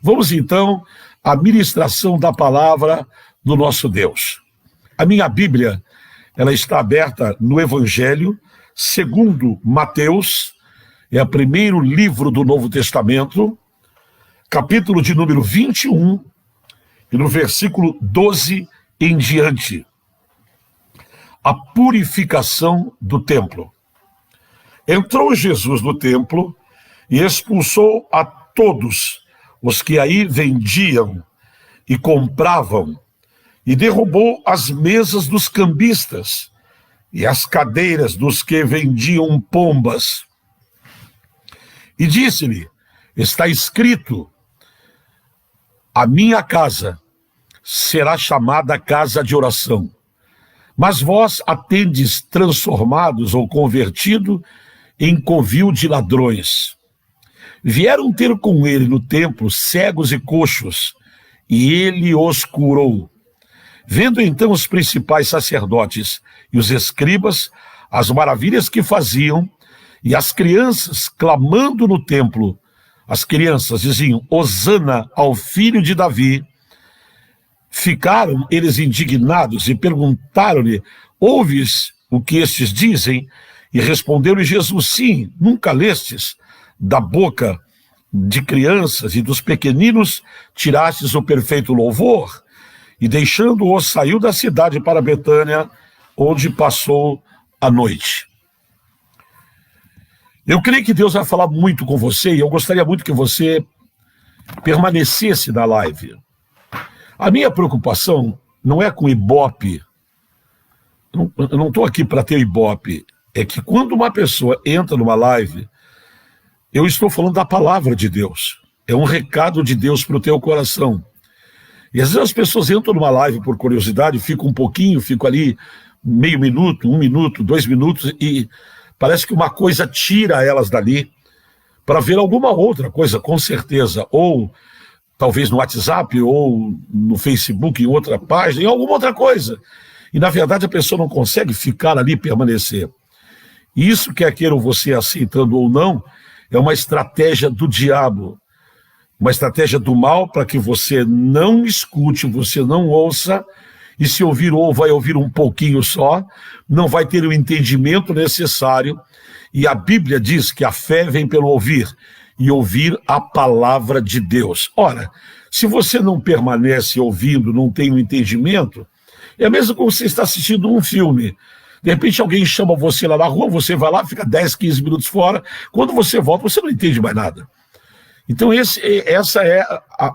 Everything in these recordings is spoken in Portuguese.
Vamos então à ministração da palavra do nosso Deus. A minha Bíblia, ela está aberta no Evangelho segundo Mateus, é o primeiro livro do Novo Testamento, capítulo de número 21, e no versículo 12 em diante. A purificação do templo. Entrou Jesus no templo e expulsou a todos os que aí vendiam e compravam, e derrubou as mesas dos cambistas e as cadeiras dos que vendiam pombas. E disse-lhe: está escrito, a minha casa será chamada casa de oração, mas vós a tendes transformados ou convertido em covil de ladrões. Vieram ter com ele no templo cegos e coxos, e ele os curou. Vendo então os principais sacerdotes e os escribas as maravilhas que faziam, e as crianças clamando no templo, as crianças diziam: Hosana ao filho de Davi, ficaram eles indignados e perguntaram-lhe: ouves o que estes dizem? E respondeu-lhe Jesus: sim, nunca lestes da boca de crianças e dos pequeninos tirastes o perfeito louvor? E deixando-os, saiu da cidade para Betânia, onde passou a noite. Eu creio que Deus vai falar muito com você, e eu gostaria muito que você permanecesse na live. A minha preocupação não é com Ibope, eu não estou aqui para ter Ibope, é que quando uma pessoa entra numa live, eu estou falando da palavra de Deus. É um recado de Deus para o teu coração. E às vezes as pessoas entram numa live por curiosidade, ficam um pouquinho, ficam ali meio minuto, 1 minuto, 2 minutos, e parece que uma coisa tira elas dali para ver alguma outra coisa, com certeza. Ou talvez no WhatsApp, ou no Facebook, em outra página, em alguma outra coisa. E na verdade a pessoa não consegue ficar ali e permanecer. E isso, quer queira você aceitando ou não, é uma estratégia do diabo, uma estratégia do mal para que você não escute, você não ouça, e se ouvir ou vai ouvir um pouquinho só, não vai ter o entendimento necessário. E a Bíblia diz que a fé vem pelo ouvir, e ouvir a palavra de Deus. Ora, se você não permanece ouvindo, não tem o entendimento, é mesmo como você está assistindo um filme. De repente alguém chama você lá na rua, você vai lá, fica 10, 15 minutos fora, quando você volta, você não entende mais nada. Então essa é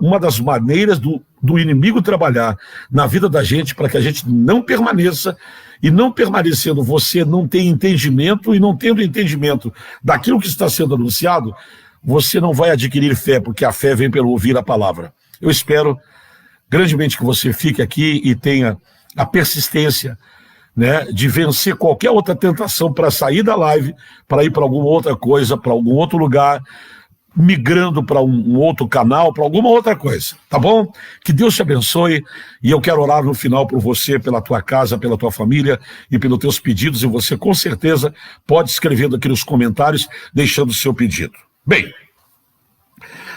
uma das maneiras do inimigo trabalhar na vida da gente para que a gente não permaneça, e não permanecendo você não tem entendimento, e não tendo entendimento daquilo que está sendo anunciado, você não vai adquirir fé, porque a fé vem pelo ouvir a palavra. Eu espero grandemente que você fique aqui e tenha a persistência, né, de vencer qualquer outra tentação para sair da live, para ir para alguma outra coisa, para algum outro lugar, migrando para um outro canal, para alguma outra coisa, tá bom? Que Deus te abençoe, e eu quero orar no final por você, pela tua casa, pela tua família e pelos teus pedidos, e você com certeza pode escrevendo aqui nos comentários, deixando o seu pedido. Bem,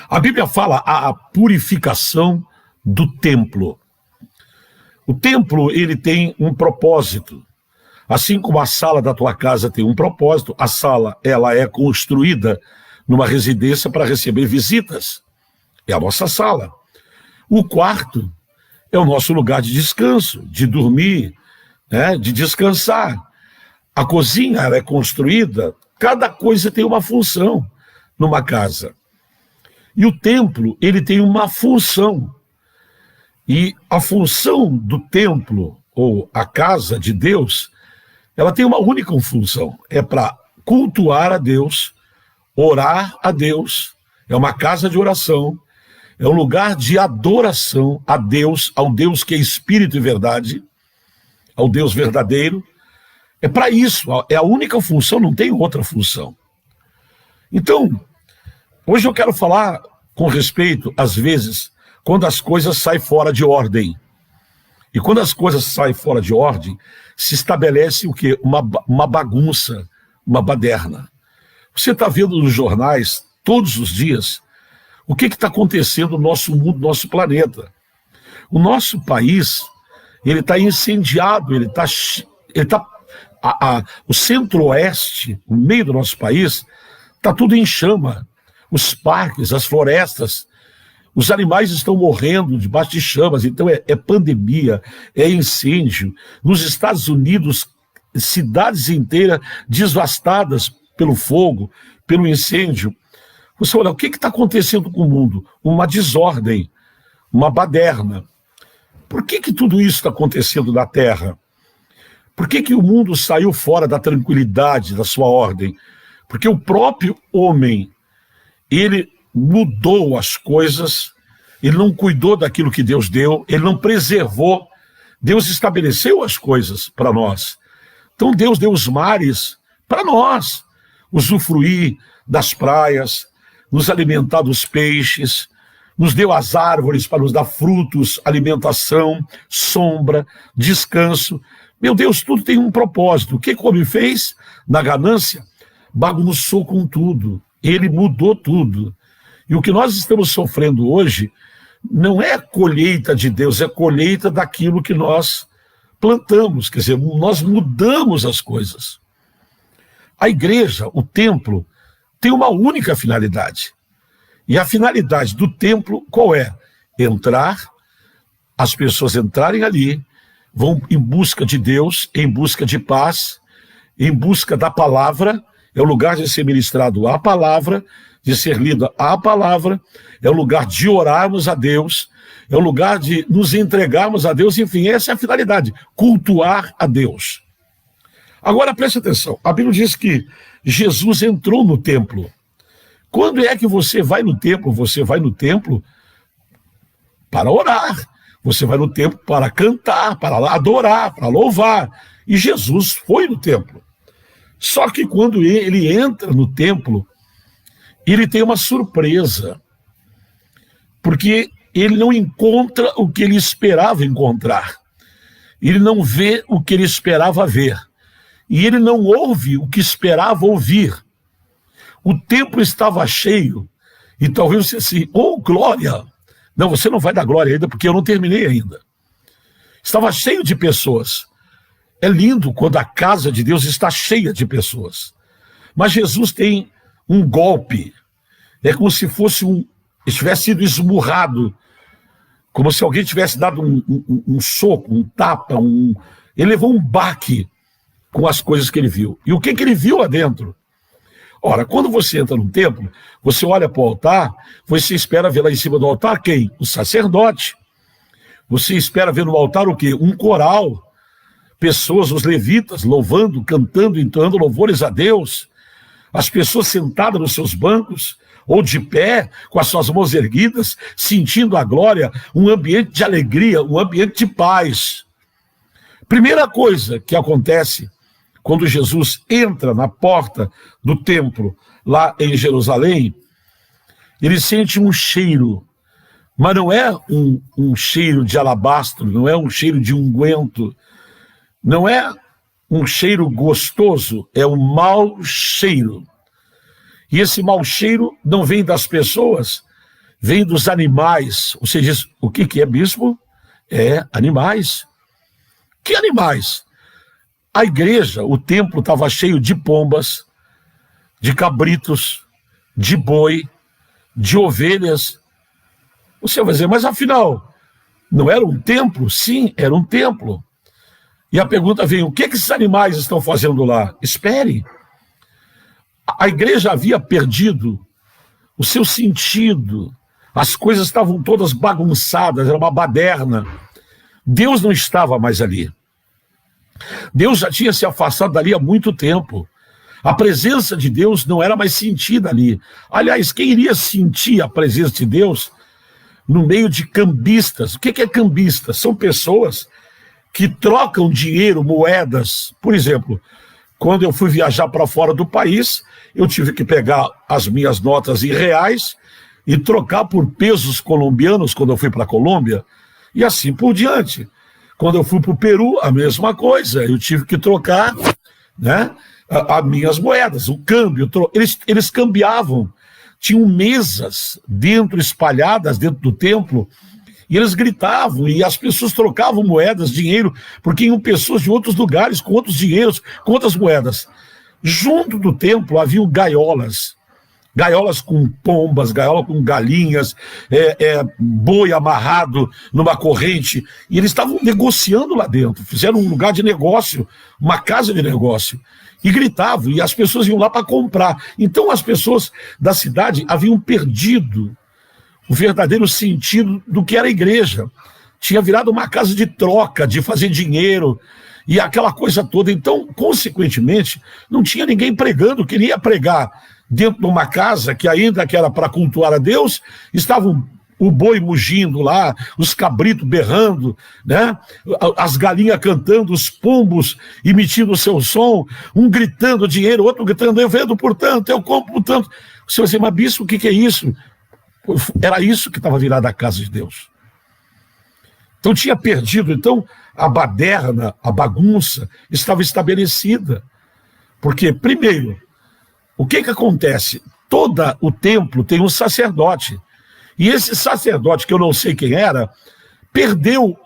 a Bíblia fala a purificação do templo. O templo, ele tem um propósito. Assim como a sala da tua casa tem um propósito, a sala, ela é construída numa residência para receber visitas. É a nossa sala. O quarto é o nosso lugar de descanso, de dormir, né, de descansar. A cozinha, ela é construída, cada coisa tem uma função numa casa. E o templo, ele tem uma função. E a função do templo, ou a casa de Deus, ela tem uma única função, é para cultuar a Deus, orar a Deus, é uma casa de oração, é um lugar de adoração a Deus, ao Deus que é Espírito e verdade, ao Deus verdadeiro. É para isso, é a única função, não tem outra função. Então, Hoje eu quero falar com respeito, às vezes, quando as coisas saem fora de ordem. E quando as coisas saem fora de ordem, se estabelece o quê? Uma bagunça, uma baderna. Você está vendo nos jornais, todos os dias, o que está acontecendo no nosso mundo, no nosso planeta. O nosso país, ele está incendiado, o centro-oeste, o meio do nosso país, está tudo em chama. Os parques, as florestas, os animais estão morrendo debaixo de chamas. Então é pandemia, é incêndio. Nos Estados Unidos, cidades inteiras devastadas pelo fogo, pelo incêndio. Você olha, o que está acontecendo com o mundo? Uma desordem, uma baderna. Por que tudo isso está acontecendo na Terra? Por que o mundo saiu fora da tranquilidade, da sua ordem? Porque o próprio homem, ele mudou as coisas, ele não cuidou daquilo que Deus deu, ele não preservou. Deus estabeleceu as coisas para nós. Então Deus deu os mares para nós, usufruir das praias, nos alimentar dos peixes, nos deu as árvores para nos dar frutos, alimentação, sombra, descanso. Meu Deus, tudo tem um propósito. O que o homem fez? Na ganância, bagunçou com tudo. Ele mudou tudo. E o que nós estamos sofrendo hoje não é colheita de Deus, é colheita daquilo que nós plantamos. Quer dizer, nós mudamos as coisas. A igreja, o templo, tem uma única finalidade. E a finalidade do templo qual é? Entrar, as pessoas entrarem ali, vão em busca de Deus, em busca de paz, em busca da palavra. É o lugar de ser ministrado a palavra, de ser lida a palavra, é o lugar de orarmos a Deus, é o lugar de nos entregarmos a Deus, enfim, essa é a finalidade, cultuar a Deus. Agora preste atenção, a Bíblia diz que Jesus entrou no templo. Quando é que você vai no templo? Você vai no templo para orar, você vai no templo para cantar, para adorar, para louvar, e Jesus foi no templo. Só que quando ele entra no templo, ele tem uma surpresa, porque ele não encontra o que ele esperava encontrar, ele não vê o que ele esperava ver, e ele não ouve o que esperava ouvir. O templo estava cheio, e talvez você assim, glória! Não, você não vai dar glória ainda, porque eu não terminei ainda. Estava cheio de pessoas. É lindo quando a casa de Deus está cheia de pessoas. Mas Jesus tem um golpe. É como se estivesse sido esmurrado, como se alguém tivesse dado um soco, um tapa, Ele levou um baque com as coisas que ele viu. E o que ele viu lá dentro? Ora, quando você entra num templo, você olha para o altar, você espera ver lá em cima do altar quem? O sacerdote. Você espera ver no altar o quê? Um coral. Pessoas, os levitas, louvando, cantando, entoando louvores a Deus. As pessoas sentadas nos seus bancos, ou de pé, com as suas mãos erguidas, sentindo a glória, um ambiente de alegria, um ambiente de paz. Primeira coisa que acontece quando Jesus entra na porta do templo, lá em Jerusalém, ele sente um cheiro, mas não é um cheiro de alabastro, não é um cheiro de unguento, não é um cheiro gostoso, é um mau cheiro. E esse mau cheiro não vem das pessoas, vem dos animais. Você diz, o que é, bispo? É animais. Que animais? A igreja, o templo estava cheio de pombas, de cabritos, de boi, de ovelhas. Você vai dizer, mas afinal, não era um templo? Sim, era um templo. E a pergunta vem, o que esses animais estão fazendo lá? Espere. A igreja havia perdido o seu sentido. As coisas estavam todas bagunçadas, era uma baderna. Deus não estava mais ali. Deus já tinha se afastado dali há muito tempo. A presença de Deus não era mais sentida ali. Aliás, quem iria sentir a presença de Deus no meio de cambistas? O que é cambista? São pessoas que trocam dinheiro, moedas. Por exemplo, quando eu fui viajar para fora do país, eu tive que pegar as minhas notas em reais e trocar por pesos colombianos quando eu fui para a Colômbia, e assim por diante. Quando eu fui para o Peru, a mesma coisa, eu tive que trocar, né, as minhas moedas, o câmbio. Eles cambiavam, tinham mesas espalhadas dentro do templo, e eles gritavam, e as pessoas trocavam moedas, dinheiro, porque iam pessoas de outros lugares com outros dinheiros, com outras moedas. Junto do templo haviam gaiolas com pombas, gaiola com galinhas, boi amarrado numa corrente, e eles estavam negociando lá dentro, fizeram um lugar de negócio, uma casa de negócio, e gritavam, e as pessoas iam lá para comprar. Então as pessoas da cidade haviam perdido o verdadeiro sentido do que era a igreja. Tinha virado uma casa de troca, de fazer dinheiro, e aquela coisa toda. Então, consequentemente, não tinha ninguém pregando. Queria pregar dentro de uma casa que ainda que era para cultuar a Deus, estavam o boi mugindo lá, os cabritos berrando, né? As galinhas cantando, os pombos emitindo o seu som, um gritando dinheiro, outro gritando, eu vendo por tanto, eu compro por tanto. O senhor dizia, mas bispo, o que é isso? Era isso que estava virado a casa de Deus. Então tinha perdido, então a baderna, a bagunça estava estabelecida. Porque, primeiro, o que acontece? Todo o templo tem um sacerdote. E esse sacerdote, que eu não sei quem era, perdeu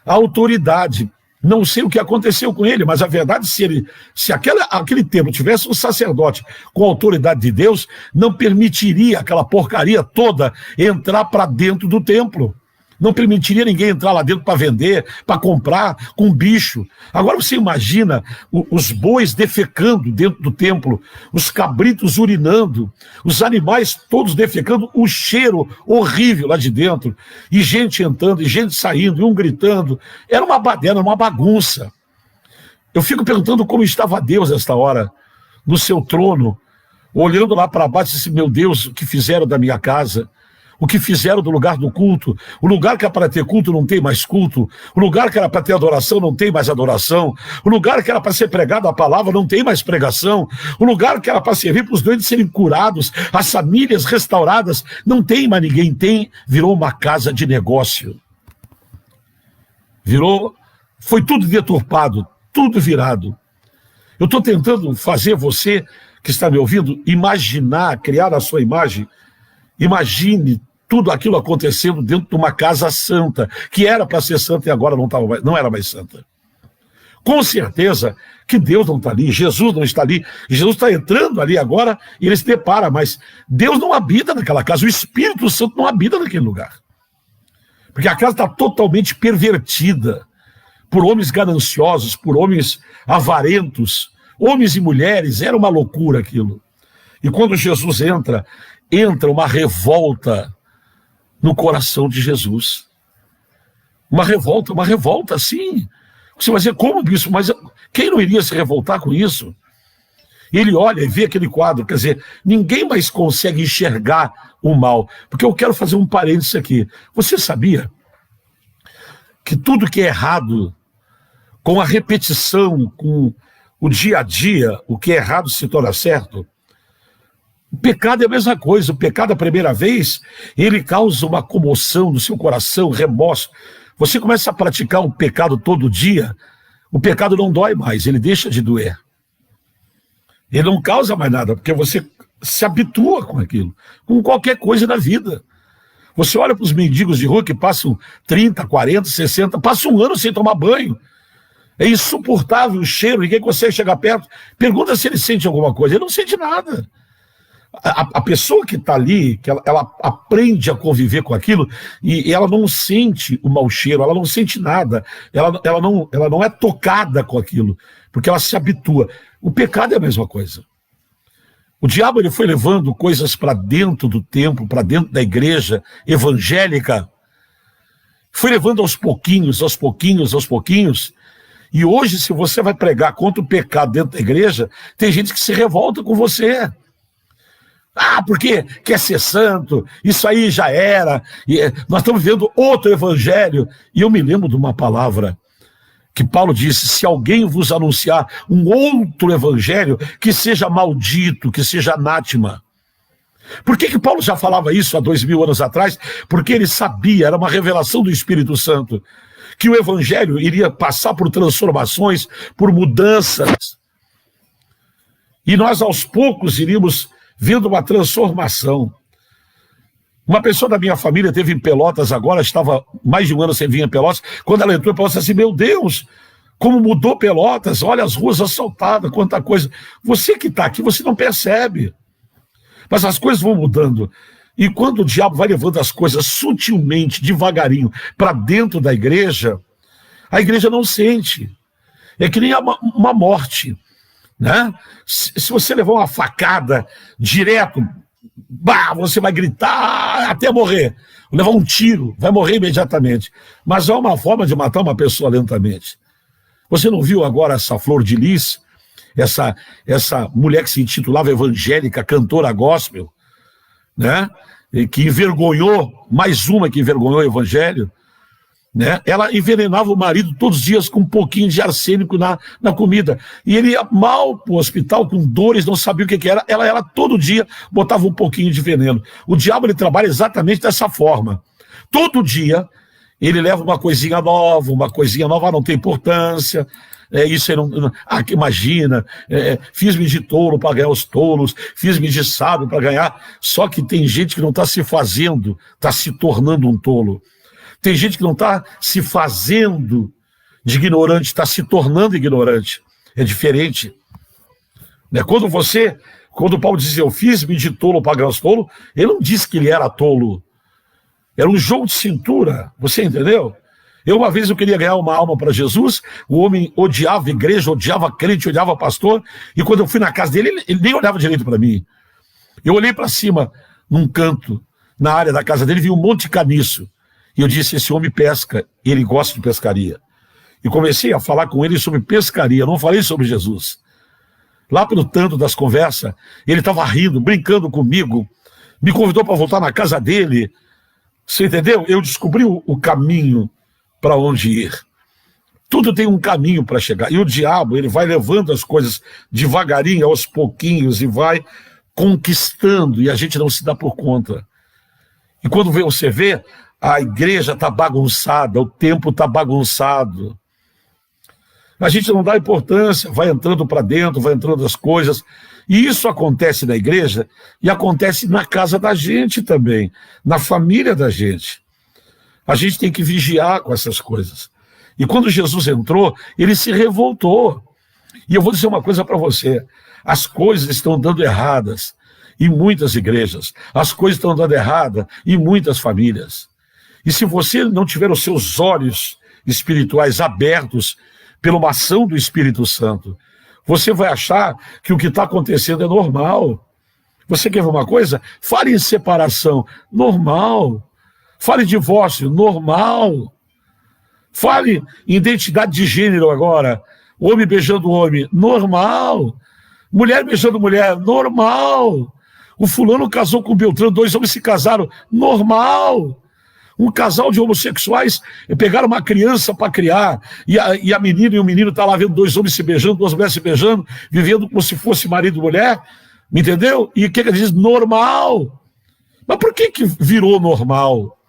a autoridade. Não sei o que aconteceu com ele, mas a verdade, se aquele templo tivesse um sacerdote com a autoridade de Deus, não permitiria aquela porcaria toda entrar para dentro do templo. Não permitiria ninguém entrar lá dentro para vender, para comprar com bicho. Agora você imagina os bois defecando dentro do templo, os cabritos urinando, os animais todos defecando, o cheiro horrível lá de dentro, e gente entrando, e gente saindo, e um gritando. Era uma baderna, uma bagunça. Eu fico perguntando como estava Deus nesta hora, no seu trono, olhando lá para baixo e disse, meu Deus, o que fizeram da minha casa? O que fizeram do lugar do culto? O lugar que era para ter culto não tem mais culto. O lugar que era para ter adoração não tem mais adoração. O lugar que era para ser pregada a palavra não tem mais pregação. O lugar que era para servir para os doentes serem curados, as famílias restauradas, não tem mais ninguém. Virou uma casa de negócio. Foi tudo deturpado, tudo virado. Eu estou tentando fazer você, que está me ouvindo, imaginar, criar a sua imagem. Imagine tudo aquilo acontecendo dentro de uma casa santa, que era para ser santa e agora não era mais santa. Com certeza que Deus não está ali, Jesus não está ali, Jesus está entrando ali agora e ele se depara, mas Deus não habita naquela casa, o Espírito Santo não habita naquele lugar. Porque a casa está totalmente pervertida por homens gananciosos, por homens avarentos, homens e mulheres, era uma loucura aquilo. E quando Jesus entra uma revolta no coração de Jesus. Uma revolta, sim. Você vai dizer, como, bispo? Mas quem não iria se revoltar com isso? Ele olha e vê aquele quadro, quer dizer, ninguém mais consegue enxergar o mal. Porque eu quero fazer um parênteses aqui. Você sabia que tudo que é errado, com a repetição, com o dia a dia, o que é errado se torna certo? O pecado é a mesma coisa. O pecado, a primeira vez, ele causa uma comoção no seu coração, remorso. Você começa a praticar um pecado todo dia, o pecado não dói mais, ele deixa de doer. Ele não causa mais nada, porque você se habitua com aquilo, com qualquer coisa na vida. Você olha para os mendigos de rua que passam 30, 40, 60, passam um ano sem tomar banho. É insuportável o cheiro, ninguém consegue chegar perto. Pergunta se ele sente alguma coisa, ele não sente nada. A pessoa que está ali, que ela aprende a conviver com aquilo e ela não sente o mau cheiro, ela não sente nada, ela não é tocada com aquilo, porque ela se habitua. O pecado é a mesma coisa. O diabo ele foi levando coisas para dentro do templo, para dentro da igreja evangélica, foi levando aos pouquinhos, e hoje se você vai pregar contra o pecado dentro da igreja, tem gente que se revolta com você. Ah, porque quer ser santo, isso aí já era, nós estamos vivendo outro evangelho. E eu me lembro de uma palavra que Paulo disse: se alguém vos anunciar um outro evangelho, que seja maldito, que seja anátema. Por que Paulo já falava isso há 2000 anos atrás? Porque ele sabia, era uma revelação do Espírito Santo, que o evangelho iria passar por transformações, por mudanças. E nós aos poucos iríamos vendo uma transformação. Uma pessoa da minha família teve em Pelotas agora, estava mais de um ano sem vir em Pelotas, quando ela entrou em Pelotas, assim: meu Deus, como mudou Pelotas, olha as ruas assaltadas, quanta coisa. Você que está aqui, você não percebe. Mas as coisas vão mudando. E quando o diabo vai levando as coisas sutilmente, devagarinho, para dentro da igreja, a igreja não sente. É que nem uma morte, né? Se você levar uma facada direto, você vai gritar até morrer. Levar um tiro, vai morrer imediatamente. Mas é uma forma de matar uma pessoa lentamente. Você não viu agora essa Flor de Lis? Essa mulher que se intitulava evangélica, cantora gospel, né? E que envergonhou, mais uma que envergonhou o evangelho, né? Ela envenenava o marido todos os dias com um pouquinho de arsênico na comida. E ele ia mal para o hospital com dores, não sabia o que era. Ela todo dia botava um pouquinho de veneno. O diabo, ele trabalha exatamente dessa forma. Todo dia ele leva uma coisinha nova, não tem importância. Isso aí imagina, fiz-me de tolo para ganhar os tolos, fiz-me de sábio para ganhar. Só que tem gente que não está se fazendo, está se tornando um tolo. Tem gente que não está se fazendo de ignorante, está se tornando ignorante. É diferente. Quando Paulo dizia: eu fiz-me de tolo para ganhar os tolos, ele não disse que ele era tolo. Era um jogo de cintura, você entendeu? Uma vez eu queria ganhar uma alma para Jesus, o homem odiava a igreja, odiava crente, odiava pastor, e quando eu fui na casa dele, ele nem olhava direito para mim. Eu olhei para cima, num canto, na área da casa dele, vi um monte de caniço. E eu disse: esse homem pesca, ele gosta de pescaria. E comecei a falar com ele sobre pescaria, não falei sobre Jesus. Lá pelo tanto das conversas, ele estava rindo, brincando comigo, me convidou para voltar na casa dele. Você entendeu? Eu descobri o caminho para onde ir. Tudo tem um caminho para chegar. E o diabo, ele vai levando as coisas devagarinho, aos pouquinhos, e vai conquistando, e a gente não se dá por conta. E quando você vê, a igreja está bagunçada, o tempo está bagunçado. A gente não dá importância, vai entrando para dentro, vai entrando as coisas. E isso acontece na igreja e acontece na casa da gente também, na família da gente. A gente tem que vigiar com essas coisas. E quando Jesus entrou, ele se revoltou. E eu vou dizer uma coisa para você: as coisas estão dando erradas em muitas igrejas, as coisas estão dando errada em muitas famílias. E se você não tiver os seus olhos espirituais abertos pela uma ação do Espírito Santo, você vai achar que o que está acontecendo é normal. Você quer ver uma coisa? Fale em separação, normal. Fale em divórcio, normal. Fale em identidade de gênero agora, homem beijando homem, normal. Mulher beijando mulher, normal. O fulano casou com o Beltrano, 2 homens se casaram, normal. Um casal de homossexuais pegaram uma criança para criar, e a menina e o menino estão lá vendo 2 homens se beijando, 2 mulheres se beijando, vivendo como se fosse marido e mulher, me entendeu? E o que ele diz? Normal. Mas por que virou normal?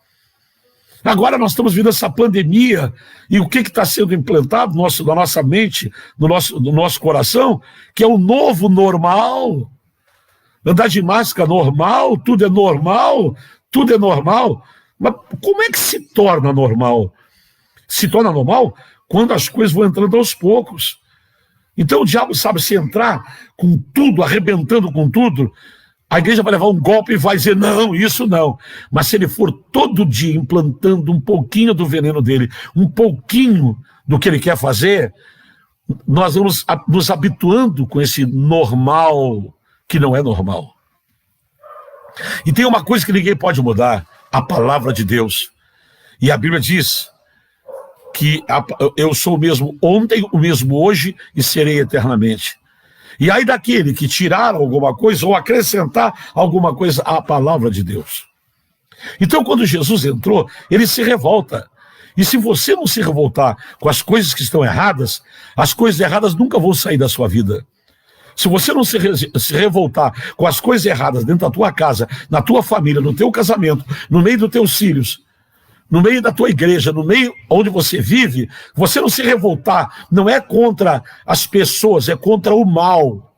Agora nós estamos vendo essa pandemia, e o que está sendo implantado na nossa mente, no nosso coração, que é o novo normal. Andar de máscara normal, tudo é normal, tudo é normal. Mas como é que se torna normal? Se torna normal quando as coisas vão entrando aos poucos. Então o diabo sabe, se entrar com tudo, arrebentando com tudo, a igreja vai levar um golpe e vai dizer: não, isso não. Mas se ele for todo dia implantando um pouquinho do veneno dele, um pouquinho do que ele quer fazer, nós vamos nos habituando com esse normal que não é normal. E tem uma coisa que ninguém pode mudar: a palavra de Deus. E a Bíblia diz que eu sou o mesmo ontem, o mesmo hoje e serei eternamente. E aí daquele que tirar alguma coisa ou acrescentar alguma coisa à palavra de Deus. Então quando Jesus entrou, ele se revolta. E se você não se revoltar com as coisas que estão erradas, as coisas erradas nunca vão sair da sua vida. Se você não se revoltar com as coisas erradas dentro da tua casa, na tua família, no teu casamento, no meio dos teus filhos, no meio da tua igreja, no meio onde você vive, você não se revoltar, não é contra as pessoas, é contra o mal.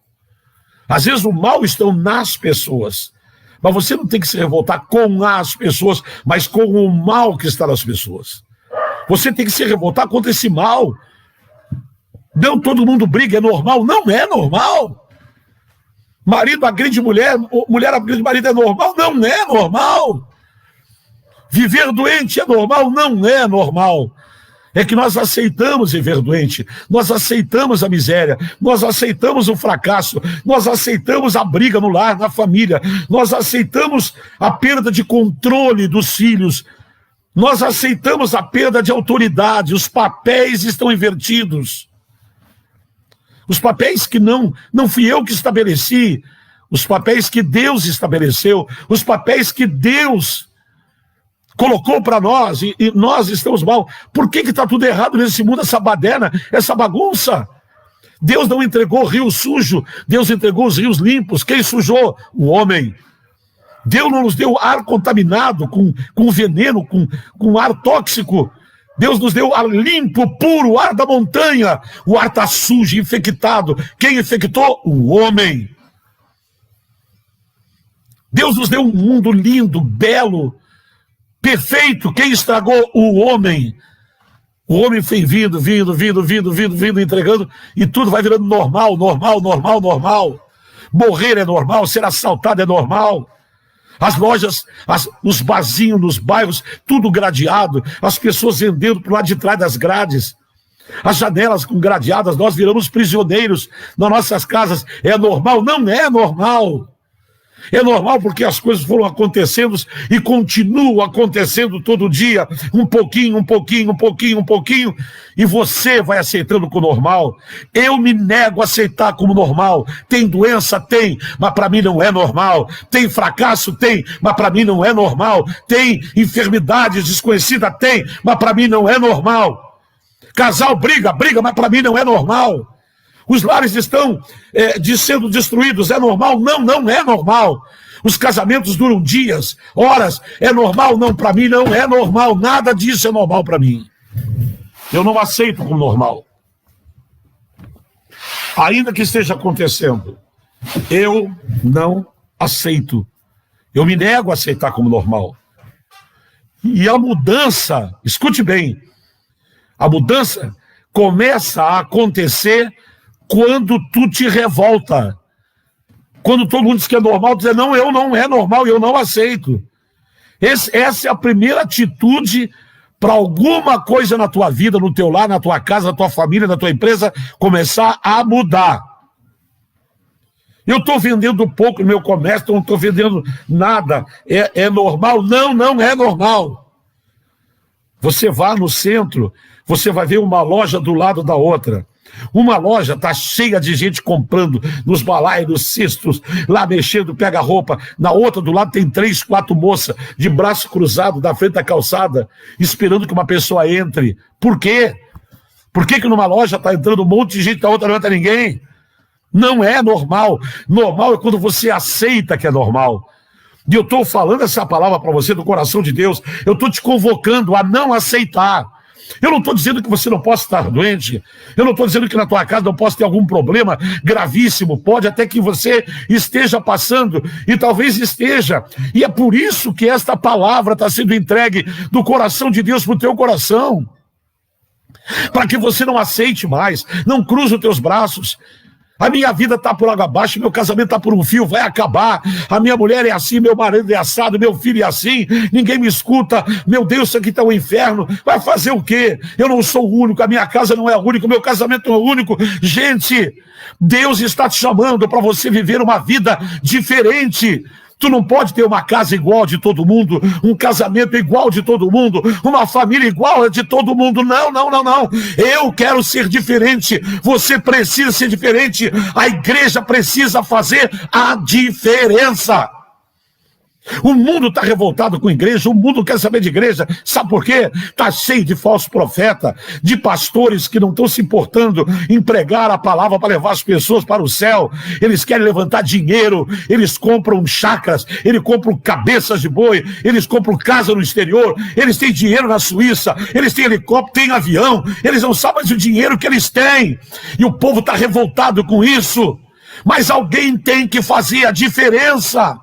Às vezes o mal está nas pessoas, mas você não tem que se revoltar com as pessoas, mas com o mal que está nas pessoas. Você tem que se revoltar contra esse mal. Não todo mundo briga, é normal. Não é normal. Marido agride mulher, mulher agride marido é normal. Não é normal. Viver doente é normal. Não é normal. É que nós aceitamos viver doente. Nós aceitamos a miséria. Nós aceitamos o fracasso. Nós aceitamos a briga no lar, na família. Nós aceitamos a perda de controle dos filhos. Nós aceitamos a perda de autoridade. Os papéis estão invertidos. Os papéis que não fui eu que estabeleci, os papéis que Deus estabeleceu, os papéis que Deus colocou para nós, e nós estamos mal. Por que está tudo errado nesse mundo, essa baderna, essa bagunça? Deus não entregou o rio sujo, Deus entregou os rios limpos. Quem sujou? O homem. Deus não nos deu ar contaminado, com veneno, com ar tóxico. Deus nos deu ar limpo, puro, ar da montanha. O ar está sujo, infectado. Quem infectou? O homem. Deus nos deu um mundo lindo, belo, perfeito. Quem estragou? O homem. O homem foi vindo, entregando, e tudo vai virando normal. Morrer é normal, ser assaltado é normal. As lojas, os barzinhos nos bairros, tudo gradeado, as pessoas vendendo para o lado de trás das grades, as janelas com gradeadas, nós viramos prisioneiros nas nossas casas. É normal? Não é normal. É normal porque as coisas foram acontecendo e continuam acontecendo todo dia, um pouquinho, e você vai aceitando como normal. Eu me nego a aceitar como normal. Tem doença? Tem, mas para mim não é normal. Tem fracasso? Tem, mas para mim não é normal. Tem enfermidades desconhecidas? Tem, mas para mim não é normal. Casal briga, mas para mim não é normal. Os lares estão sendo destruídos, é normal? Não é normal. Os casamentos duram dias, horas, é normal? Não, para mim não é normal, nada disso é normal para mim. Eu não aceito como normal. Ainda que esteja acontecendo, eu não aceito. Eu me nego a aceitar como normal. E a mudança, escute bem, a mudança começa a acontecer quando tu te revolta. Quando todo mundo diz que é normal, dizer, não, eu não é normal, eu não aceito. Essa é a primeira atitude para alguma coisa na tua vida, no teu lar, na tua casa, na tua família, na tua empresa, começar a mudar. Eu estou vendendo pouco no meu comércio, não estou vendendo nada. É normal? Não é normal. Você vai no centro, você vai ver uma loja do lado da outra. Uma loja está cheia de gente comprando nos balaios, nos cestos, lá mexendo, pega roupa. Na outra do lado tem 3, 4 moças de braço cruzado na frente da calçada, esperando que uma pessoa entre. Por quê? Por que numa loja está entrando um monte de gente, na outra não entra ninguém? Não é normal. Normal é quando você aceita que é normal. E eu estou falando essa palavra para você do coração de Deus. Eu estou te convocando a não aceitar. Eu não estou dizendo que você não possa estar doente. Eu não estou dizendo que na tua casa não possa ter algum problema gravíssimo. Pode até que você esteja passando, e talvez esteja. E é por isso que esta palavra está sendo entregue do coração de Deus para o teu coração. Para que você não aceite mais, não cruze os teus braços. A minha vida está por água abaixo, meu casamento está por um fio, vai acabar. A minha mulher é assim, meu marido é assado, meu filho é assim, ninguém me escuta. Meu Deus, isso aqui está um inferno. Vai fazer o quê? Eu não sou o único, a minha casa não é o único, meu casamento não é o único. Gente, Deus está te chamando para você viver uma vida diferente. Tu não pode ter uma casa igual de todo mundo, um casamento igual de todo mundo, uma família igual de todo mundo. Não. Eu quero ser diferente. Você precisa ser diferente. A igreja precisa fazer a diferença. O mundo está revoltado com a igreja, o mundo quer saber de igreja. Sabe por quê? Está cheio de falsos profetas, de pastores que não estão se importando em pregar a palavra para levar as pessoas para o céu. Eles querem levantar dinheiro, eles compram chacras, eles compram cabeças de boi, eles compram casa no exterior, eles têm dinheiro na Suíça, eles têm helicóptero, têm avião, eles não sabem mais o dinheiro que eles têm. E o povo está revoltado com isso. Mas alguém tem que fazer a diferença.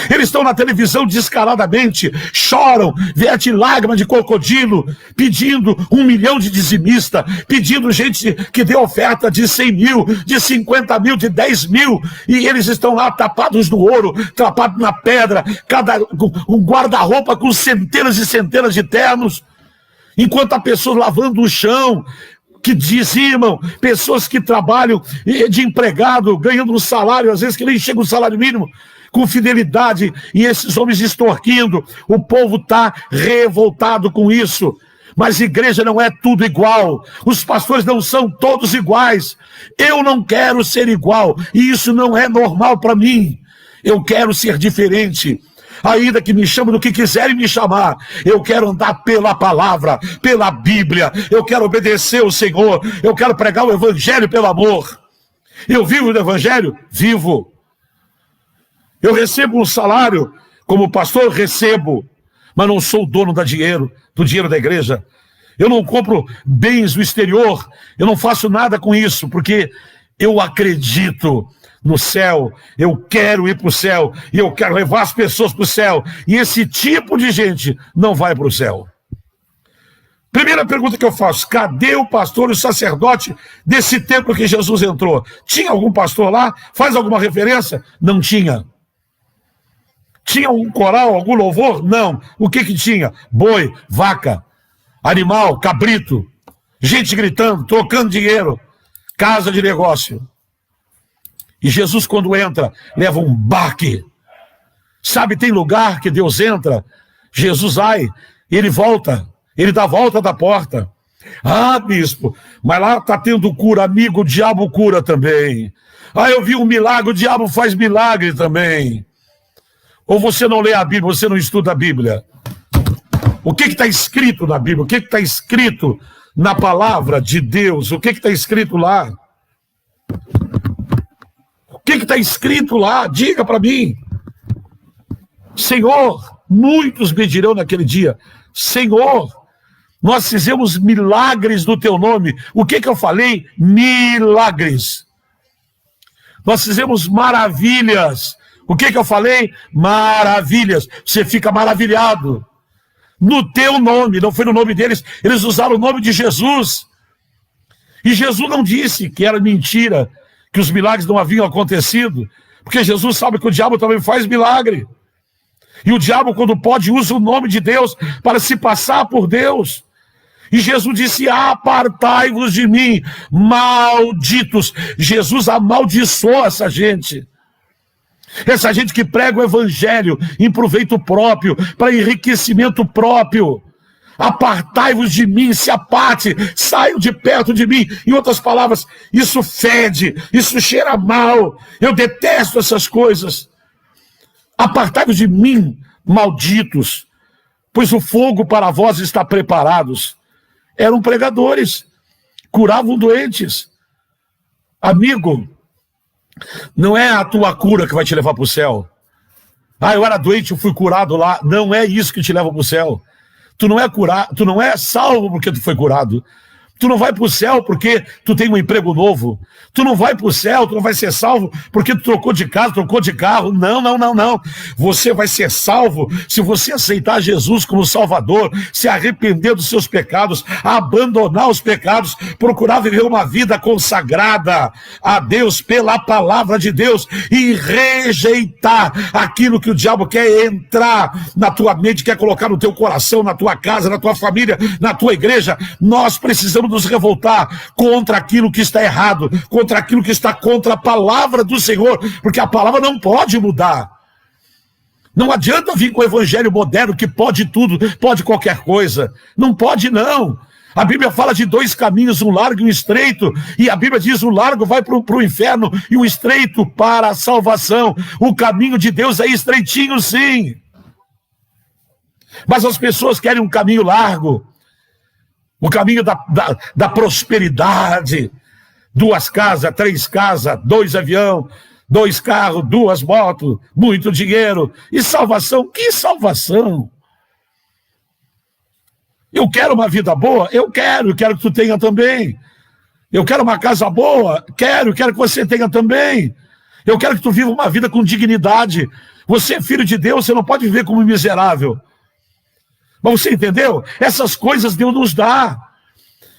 Eles estão na televisão descaradamente, choram, verte lágrima de crocodilo, pedindo 1 milhão de dizimista, pedindo gente que dê oferta de 100 mil, de 50 mil, de 10 mil, e eles estão lá tapados no ouro, tapados na pedra, um guarda-roupa com centenas e centenas de ternos, enquanto há pessoas lavando o chão, que dizimam, pessoas que trabalham de empregado, ganhando um salário, às vezes que nem chega o salário mínimo, com fidelidade, e esses homens extorquindo. O povo está revoltado com isso. Mas igreja não é tudo igual, os pastores não são todos iguais. Eu não quero ser igual, e isso não é normal para mim. Eu quero ser diferente. Ainda que me chamem do que quiserem me chamar, eu quero andar pela palavra, pela Bíblia, eu quero obedecer o Senhor, eu quero pregar o evangelho pelo amor. Eu vivo do evangelho? Vivo. Eu recebo um salário, como pastor recebo, mas não sou o dono do dinheiro da igreja. Eu não compro bens do exterior, eu não faço nada com isso, porque eu acredito no céu, eu quero ir para o céu, e eu quero levar as pessoas para o céu, e esse tipo de gente não vai para o céu. Primeira pergunta que eu faço: cadê o pastor e o sacerdote desse templo que Jesus entrou? Tinha algum pastor lá? Faz alguma referência? Não tinha. Tinha um coral, algum louvor? Não. O que tinha? Boi, vaca, animal, cabrito, gente gritando, trocando dinheiro, casa de negócio. E Jesus, quando entra, leva um baque. Sabe, tem lugar que Deus entra, Jesus vai, ele volta, ele dá a volta da porta. Ah, bispo, mas lá está tendo cura, amigo, o diabo cura também. Ah, eu vi um milagre, o diabo faz milagre também. Ou você não lê a Bíblia, você não estuda a Bíblia? O que está escrito na Bíblia? O que está escrito na palavra de Deus? O que está escrito lá? O que está escrito lá? Diga para mim. Senhor, muitos me dirão naquele dia: Senhor, nós fizemos milagres no teu nome. O que eu falei? Milagres. Nós fizemos maravilhas. O que eu falei? Maravilhas. Você fica maravilhado. No teu nome, não foi no nome deles. Eles usaram o nome de Jesus. E Jesus não disse que era mentira, que os milagres não haviam acontecido, porque Jesus sabe que o diabo também faz milagre. E o diabo, quando pode, usa o nome de Deus para se passar por Deus. E Jesus disse: apartai-vos de mim, malditos. Jesus amaldiçoou essa gente. Essa gente que prega o evangelho em proveito próprio, para enriquecimento próprio. Apartai-vos de mim, se aparte, saiam de perto de mim. Em outras palavras, isso fede, isso cheira mal. Eu detesto essas coisas. Apartai-vos de mim, malditos, pois o fogo para vós está preparado. Eram pregadores, curavam doentes. Amigo, não é a tua cura que vai te levar para o céu. Ah, eu era doente, eu fui curado lá. Não é isso que te leva para o céu. Tu não é curado, tu não é salvo porque tu foi curado. Tu não vai para o céu porque tu tem um emprego novo. Tu não vai para o céu, tu não vai ser salvo porque tu trocou de casa, trocou de carro. Não, não, não, não. Você vai ser salvo se você aceitar Jesus como Salvador, se arrepender dos seus pecados, abandonar os pecados, procurar viver uma vida consagrada a Deus pela palavra de Deus e rejeitar aquilo que o diabo quer entrar na tua mente, quer colocar no teu coração, na tua casa, na tua família, na tua igreja. Nós precisamos nos revoltar contra aquilo que está errado, contra aquilo que está contra a palavra do Senhor, porque a palavra não pode mudar. Não adianta vir com o evangelho moderno que pode tudo, pode qualquer coisa. Não pode, não. A Bíblia fala de dois caminhos, um largo e um estreito, e a Bíblia diz: o largo vai para o inferno e o estreito para a salvação. O caminho de Deus é estreitinho, sim. Mas as pessoas querem um caminho largo, o caminho da prosperidade. 2 casas, 3 casas, 2 aviões, 2 carros, 2 motos, muito dinheiro. E salvação? Que salvação? Eu quero uma vida boa? Eu quero que tu tenha também. Eu quero uma casa boa? Quero que você tenha também. Eu quero que tu viva uma vida com dignidade. Você é filho de Deus, você não pode viver como miserável. Mas você entendeu? Essas coisas Deus nos dá.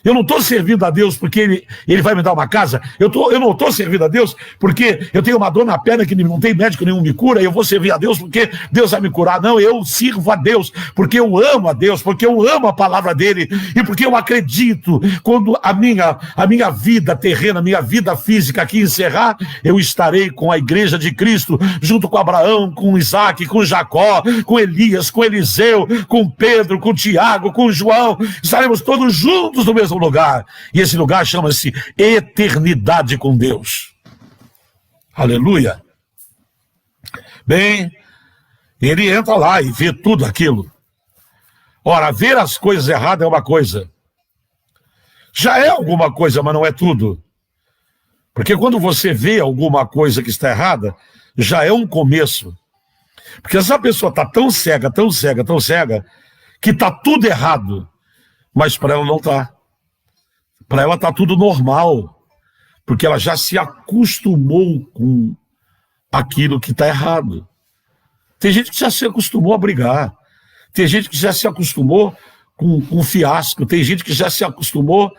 Eu não estou servindo a Deus porque ele vai me dar uma casa. Eu não estou servindo a Deus porque eu tenho uma dor na perna que não tem médico nenhum me cura, e eu vou servir a Deus porque Deus vai me curar. Não, eu sirvo a Deus porque eu amo a Deus, porque eu amo a palavra dele e porque eu acredito. Quando a minha vida terrena, a minha vida física aqui encerrar, eu estarei com a igreja de Cristo, junto com Abraão, com Isaac, com Jacó, com Elias, com Eliseu, com Pedro, com Tiago, com João. Estaremos todos juntos no mesmo lugar, e esse lugar chama-se eternidade com Deus. Aleluia. Bem, ele entra lá e vê tudo aquilo. Ora, ver as coisas erradas é uma coisa, já é alguma coisa, mas não é tudo, porque quando você vê alguma coisa que está errada, já é um começo, porque essa pessoa está tão cega, tão cega, tão cega, que está tudo errado, mas para ela não está. Para ela está tudo normal, porque ela já se acostumou com aquilo que está errado. Tem gente que já se acostumou a brigar, tem gente que já se acostumou com fiasco, tem gente que já se acostumou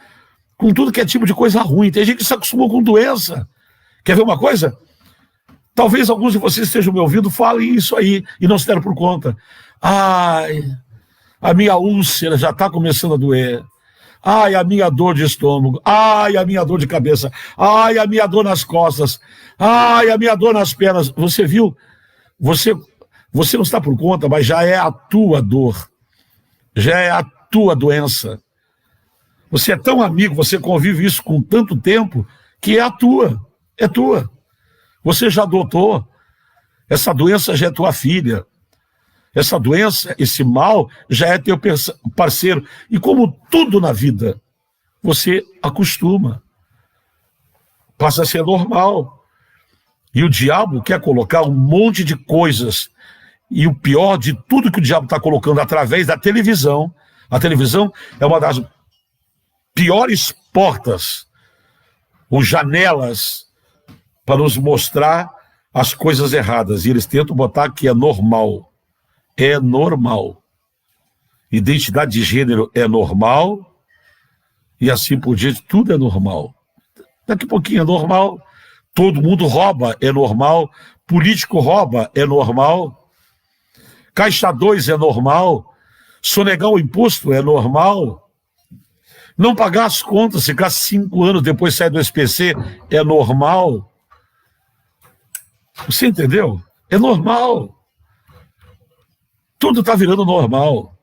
com tudo que é tipo de coisa ruim, tem gente que se acostumou com doença. Quer ver uma coisa? Talvez alguns de vocês estejam me ouvindo, falem isso aí e não se deram por conta. Ai, a minha úlcera já está começando a doer. Ai, a minha dor de estômago. Ai, a minha dor de cabeça. Ai, a minha dor nas costas. Ai, a minha dor nas pernas. Você viu? Você não está por conta, mas já é a tua dor. Já é a tua doença. Você é tão amigo, você convive isso com tanto tempo, que é a tua. É tua. Você já adotou. Essa doença já é tua filha. Essa doença, esse mal, já é teu parceiro. E como tudo na vida, você acostuma. Passa a ser normal. E o diabo quer colocar um monte de coisas. E o pior de tudo que o diabo está colocando através da televisão. A televisão é uma das piores portas, ou janelas, para nos mostrar as coisas erradas. E eles tentam botar que é normal. É normal. Identidade de gênero é normal, e assim por diante, tudo é normal. Daqui a pouquinho é normal, todo mundo rouba, é normal, político rouba, é normal, Caixa 2 é normal, sonegar o imposto é normal, não pagar as contas, ficar 5 anos depois sair do SPC é normal. Você entendeu? É normal. Tudo está virando normal.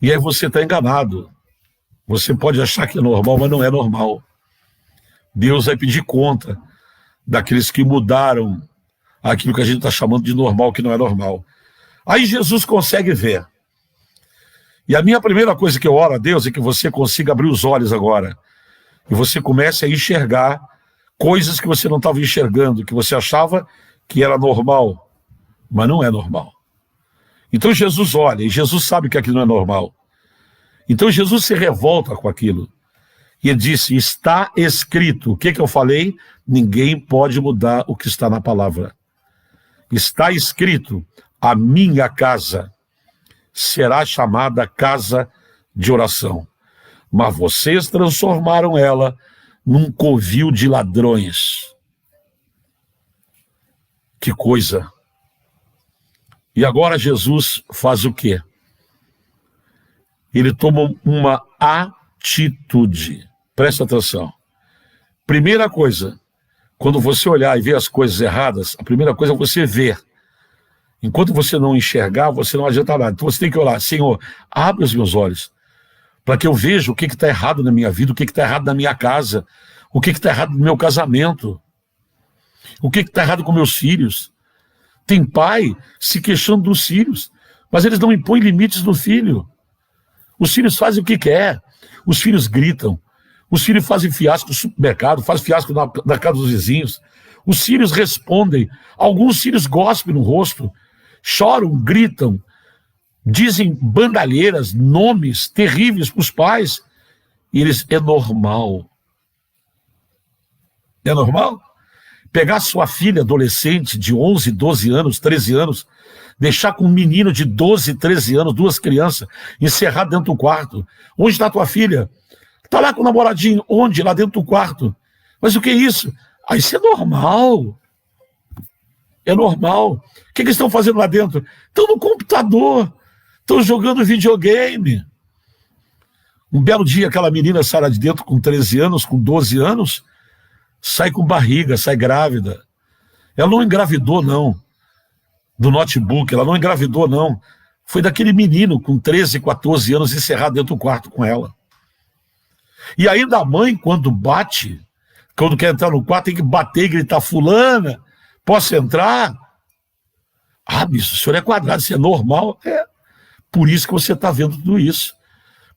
E aí você está enganado. Você pode achar que é normal, mas não é normal. Deus vai pedir conta daqueles que mudaram aquilo que a gente está chamando de normal, que não é normal. Aí Jesus consegue ver. E a minha primeira coisa que eu oro a Deus é que você consiga abrir os olhos agora. E você comece a enxergar coisas que você não estava enxergando, que você achava que era normal, mas não é normal. Então Jesus olha, e Jesus sabe que aquilo não é normal. Então Jesus se revolta com aquilo. E ele disse, está escrito. O que eu falei? Ninguém pode mudar o que está na palavra. Está escrito, a minha casa será chamada casa de oração. Mas vocês transformaram ela num covil de ladrões. Que coisa! E agora Jesus faz o quê? Ele toma uma atitude. Presta atenção. Primeira coisa, quando você olhar e ver as coisas erradas, a primeira coisa é você ver. Enquanto você não enxergar, você não adianta nada. Então você tem que orar, Senhor, abre os meus olhos, para que eu veja o que está errado na minha vida, o que está errado na minha casa, o que está errado no meu casamento, o que está errado com meus filhos. Tem pai se queixando dos filhos, mas eles não impõem limites no filho. Os filhos fazem o que quer, os filhos gritam, os filhos fazem fiasco no supermercado, fazem fiasco na casa dos vizinhos, os filhos respondem, alguns filhos gospem no rosto, choram, gritam, dizem bandalheiras, nomes terríveis para os pais, e eles, é normal. É normal? Pegar sua filha adolescente de 11, 12 anos, 13 anos, deixar com um menino de 12, 13 anos, duas crianças, encerrar dentro do quarto. Onde está tua filha? Está lá com o namoradinho. Onde? Lá dentro do quarto. Mas o que é isso? Ah, isso é normal. É normal. O que eles estão fazendo lá dentro? Estão no computador. Estão jogando videogame. Um belo dia, aquela menina sai lá de dentro com 13 anos, com 12 anos, sai com barriga, sai grávida. Ela não engravidou, não, do notebook, ela não engravidou, não. Foi daquele menino com 13, 14 anos encerrado dentro do quarto com ela. E ainda a mãe, quando bate, quando quer entrar no quarto, tem que bater e gritar, fulana, posso entrar? Ah, bicho, o senhor é quadrado, isso é normal? É. Por isso que você está vendo tudo isso.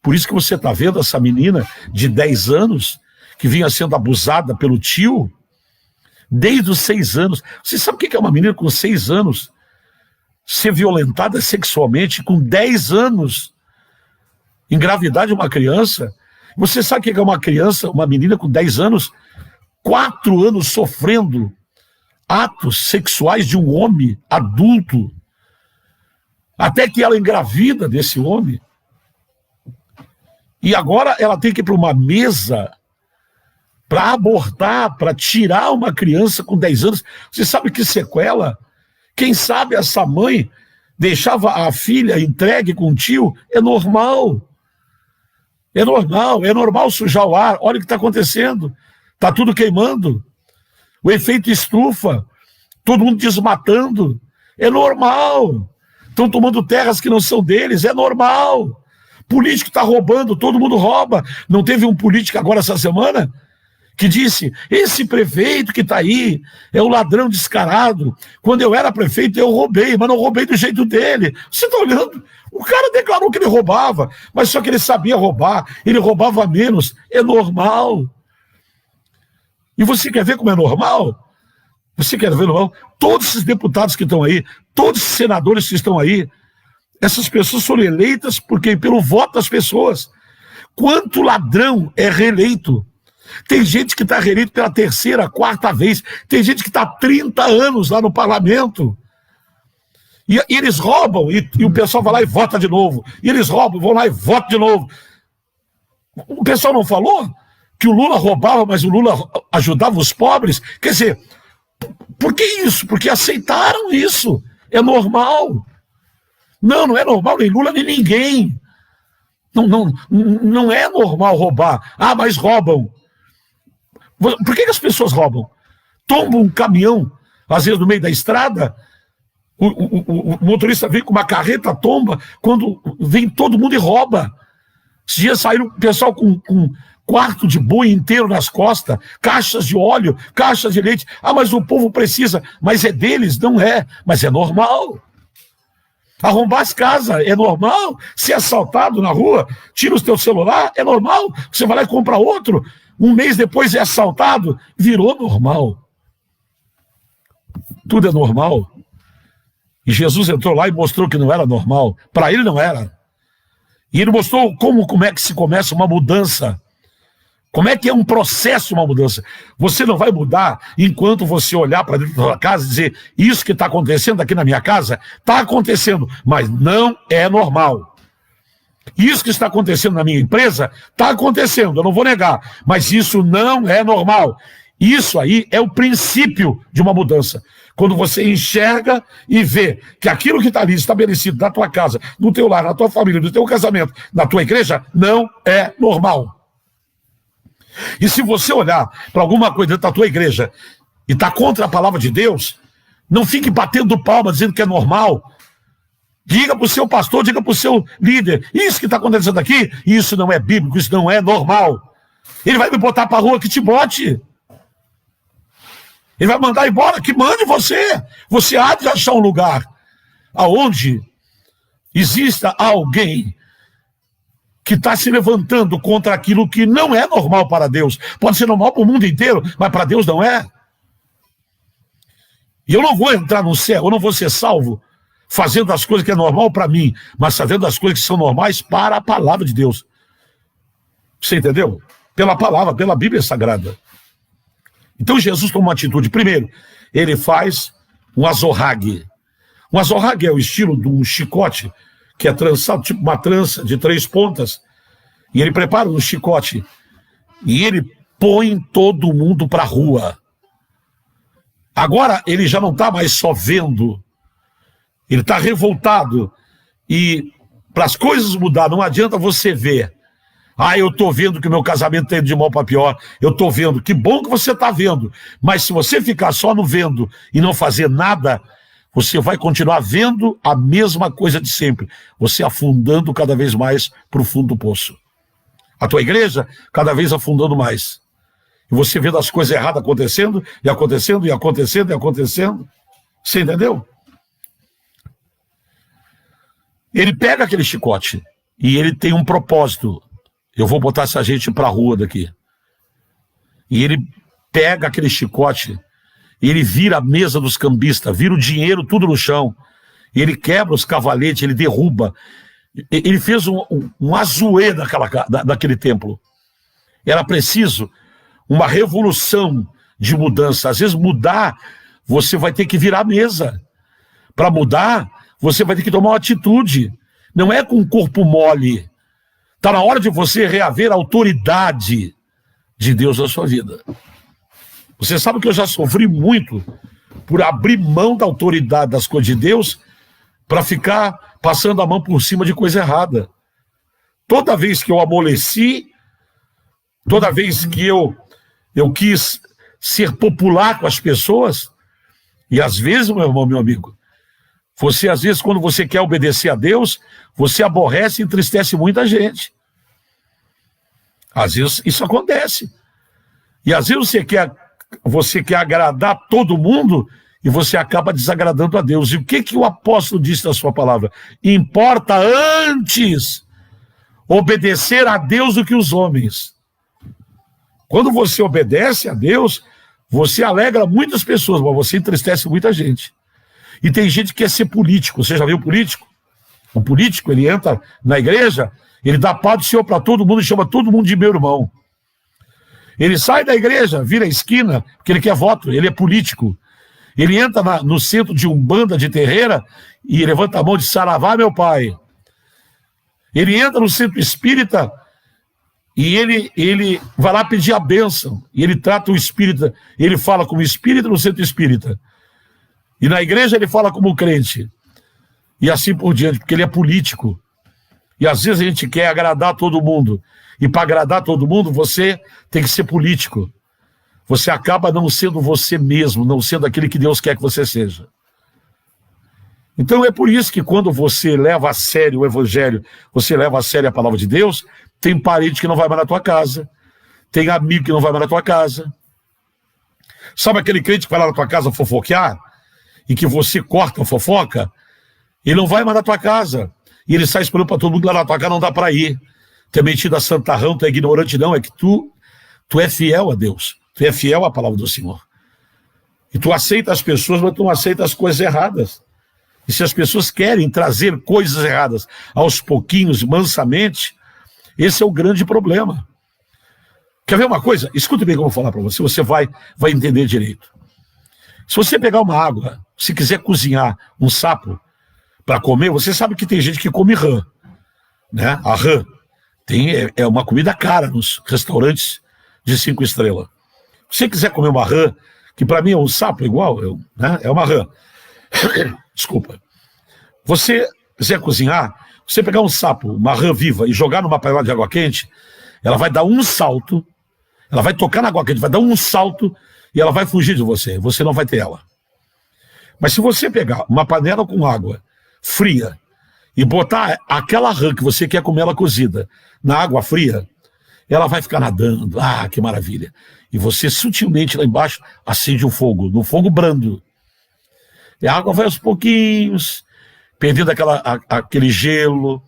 Por isso que você está vendo essa menina de 10 anos, que vinha sendo abusada pelo tio, desde os 6 anos. Você sabe o que é uma menina com 6 anos ser violentada sexualmente, com 10 anos engravidar de uma criança? Você sabe o que é uma criança, uma menina com 10 anos, 4 anos sofrendo atos sexuais de um homem adulto, até que ela engravida desse homem, e agora ela tem que ir para uma mesa para abortar, para tirar uma criança com 10 anos. Você sabe que sequela? Quem sabe essa mãe deixava a filha entregue com o tio? É normal. É normal sujar o ar. Olha o que está acontecendo. Está tudo queimando. O efeito estufa. Todo mundo desmatando. É normal. Estão tomando terras que não são deles. É normal. Político está roubando, todo mundo rouba. Não teve um político agora essa semana que disse, esse prefeito que está aí é o ladrão descarado. Quando eu era prefeito eu roubei, mas não roubei do jeito dele. Você está olhando? O cara declarou que ele roubava, mas só que ele sabia roubar, ele roubava menos. É normal. E você quer ver como é normal? Você quer ver normal? Todos esses deputados que estão aí, todos esses senadores que estão aí, essas pessoas foram eleitas porque pelo voto das pessoas. Quanto ladrão é reeleito? Tem gente que está reeleito pela terceira, quarta vez. Tem gente que está há 30 anos lá no parlamento. E eles roubam, e o pessoal vai lá e vota de novo. E eles roubam, vão lá e votam de novo. O pessoal não falou que o Lula roubava, mas o Lula ajudava os pobres? Quer dizer, por que isso? Porque aceitaram isso. É normal. Não é normal nem Lula nem ninguém. Não é normal roubar. Ah, mas roubam. Por que as pessoas roubam? Tombam um caminhão, às vezes no meio da estrada, o motorista vem com uma carreta, tomba, quando vem todo mundo e rouba. Esses dias saíram o pessoal com quarto de boi inteiro nas costas, caixas de óleo, caixas de leite. Ah, mas o povo precisa. Mas é deles? Não é, mas é normal. Arrombar as casas é normal. Ser assaltado na rua, tira o teu celular, é normal. Você vai lá e compra outro, um mês depois é assaltado, virou normal. Tudo é normal. E Jesus entrou lá e mostrou que não era normal. Para ele não era. E ele mostrou como é que se começa uma mudança. Como é que é um processo, uma mudança? Você não vai mudar enquanto você olhar para dentro da sua casa e dizer, isso que está acontecendo aqui na minha casa, está acontecendo, mas não é normal. Isso que está acontecendo na minha empresa, está acontecendo, eu não vou negar, mas isso não é normal. Isso aí é o princípio de uma mudança. Quando você enxerga e vê que aquilo que está ali estabelecido na tua casa, no teu lar, na tua família, no teu casamento, na tua igreja, não é normal. E se você olhar para alguma coisa dentro da tua igreja e está contra a palavra de Deus, não fique batendo palma dizendo que é normal. Diga para o seu pastor, diga para o seu líder, isso que está acontecendo aqui, isso não é bíblico, isso não é normal. Ele vai me botar para a rua, que te bote. Ele vai mandar embora, que mande você. Você há de achar um lugar aonde exista alguém que está se levantando contra aquilo que não é normal para Deus. Pode ser normal para o mundo inteiro, mas para Deus não é. E eu não vou entrar no céu, eu não vou ser salvo fazendo as coisas que é normal para mim, mas fazendo as coisas que são normais para a palavra de Deus. Você entendeu? Pela palavra, pela Bíblia Sagrada. Então Jesus toma uma atitude. Primeiro, ele faz um azorrague. Um azorrague é o estilo de um chicote que é trançado, tipo uma trança de 3 pontas, e ele prepara um chicote e ele põe todo mundo para a rua. Agora ele já não está mais só vendo, ele está revoltado, e para as coisas mudar, não adianta você ver. Eu estou vendo que o meu casamento está indo de mal para pior, eu estou vendo, que bom que você está vendo, mas se você ficar só no vendo e não fazer nada, você vai continuar vendo a mesma coisa de sempre, você afundando cada vez mais para o fundo do poço. A tua igreja cada vez afundando mais. E você vendo as coisas erradas acontecendo, e acontecendo, e acontecendo, e acontecendo. Você entendeu? Ele pega aquele chicote e ele tem um propósito. Eu vou botar essa gente para a rua daqui. E ele pega aquele chicote e ele vira a mesa dos cambistas, vira o dinheiro tudo no chão. E ele quebra os cavaletes, ele derruba. Ele fez um azuê daquele templo. Era preciso uma revolução de mudança. Às vezes mudar, você vai ter que virar a mesa. Para mudar, você vai ter que tomar uma atitude. Não é com o corpo mole. Está na hora de você reaver a autoridade de Deus na sua vida. Você sabe que eu já sofri muito por abrir mão da autoridade das coisas de Deus para ficar passando a mão por cima de coisa errada. Toda vez que eu amoleci, toda vez que eu quis ser popular com as pessoas, e às vezes, meu irmão, meu amigo, você às vezes quando você quer obedecer a Deus, você aborrece e entristece muita gente. Às vezes isso acontece. E às vezes você quer agradar todo mundo e você acaba desagradando a Deus. E o que o apóstolo disse na sua palavra? Importa antes obedecer a Deus do que os homens. Quando você obedece a Deus, você alegra muitas pessoas, mas você entristece muita gente. E tem gente que quer ser político. Você já viu político? O político, ele entra na igreja, ele dá paz do Senhor para todo mundo e chama todo mundo de meu irmão. Ele sai da igreja, vira a esquina, porque ele quer voto, ele é político. Ele entra no centro de umbanda, de terreira, e levanta a mão de saravá, meu pai. Ele entra no centro espírita e ele vai lá pedir a bênção. E ele trata o espírita, ele fala como espírita no centro espírita. E na igreja ele fala como crente. E assim por diante, porque ele é político. E às vezes a gente quer agradar todo mundo. E para agradar todo mundo, você tem que ser político. Você acaba não sendo você mesmo, não sendo aquele que Deus quer que você seja. Então é por isso que quando você leva a sério o evangelho, você leva a sério a palavra de Deus, tem parente que não vai mais na tua casa, tem amigo que não vai mais na tua casa. Sabe aquele crente que vai lá na tua casa fofoquear? E que você corta a fofoca? Ele não vai mais na tua casa. E ele sai esperando para todo mundo lá na tua casa, não dá para ir. Tu é metido a santarrão, tu é ignorante, não. É que tu é fiel a Deus. Tu é fiel à palavra do Senhor. E tu aceita as pessoas, mas tu não aceita as coisas erradas. E se as pessoas querem trazer coisas erradas aos pouquinhos, mansamente, esse é o grande problema. Quer ver uma coisa? Escuta bem como eu vou falar para você, você vai entender direito. Se você pegar uma água, se quiser cozinhar um sapo para comer, você sabe que tem gente que come rã, né? A rã é uma comida cara nos restaurantes de 5 estrelas. Se você quiser comer uma rã, que para mim é um sapo igual, né? É uma rã. Desculpa. Você quiser cozinhar, você pegar um sapo, uma rã viva, e jogar numa panela de água quente, ela vai dar um salto, ela vai tocar na água quente, vai dar um salto, e ela vai fugir de você. Você não vai ter ela. Mas se você pegar uma panela com água fria e botar aquela rã que você quer comer ela cozida na água fria, ela vai ficar nadando. Ah, que maravilha. E você sutilmente lá embaixo acende um fogo, no fogo brando. E a água vai aos pouquinhos, perdendo aquele gelo.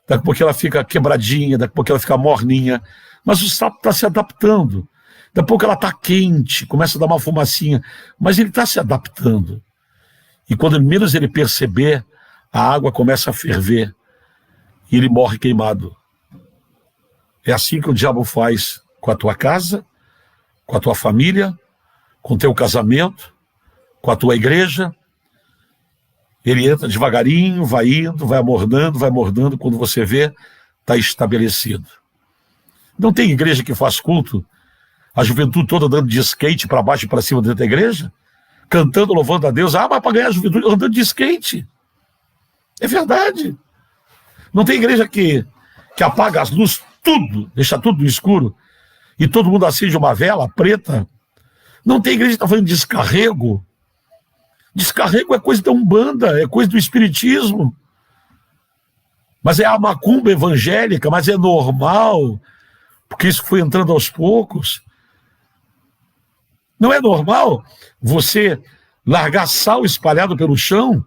Daqui a pouco ela fica quebradinha, daqui a pouco ela fica morninha. Mas o sapo está se adaptando. Daqui a pouco ela está quente, começa a dar uma fumacinha. Mas ele está se adaptando. E quando menos ele perceber, a água começa a ferver. E ele morre queimado. É assim que o diabo faz com a tua casa, com a tua família, com o teu casamento, com a tua igreja. Ele entra devagarinho, vai indo, vai mordando, quando você vê, está estabelecido. Não tem igreja que faz culto, a juventude toda andando de skate para baixo e para cima dentro da igreja, cantando, louvando a Deus. Ah, mas para ganhar a juventude andando de skate. É verdade. Não tem igreja que apaga as luzes, tudo, deixa tudo no escuro, e todo mundo acende uma vela preta. Não tem igreja que está fazendo descarrego. Descarrego é coisa da Umbanda, é coisa do espiritismo. Mas é a macumba evangélica, mas é normal, porque isso foi entrando aos poucos. Não é normal você largar sal espalhado pelo chão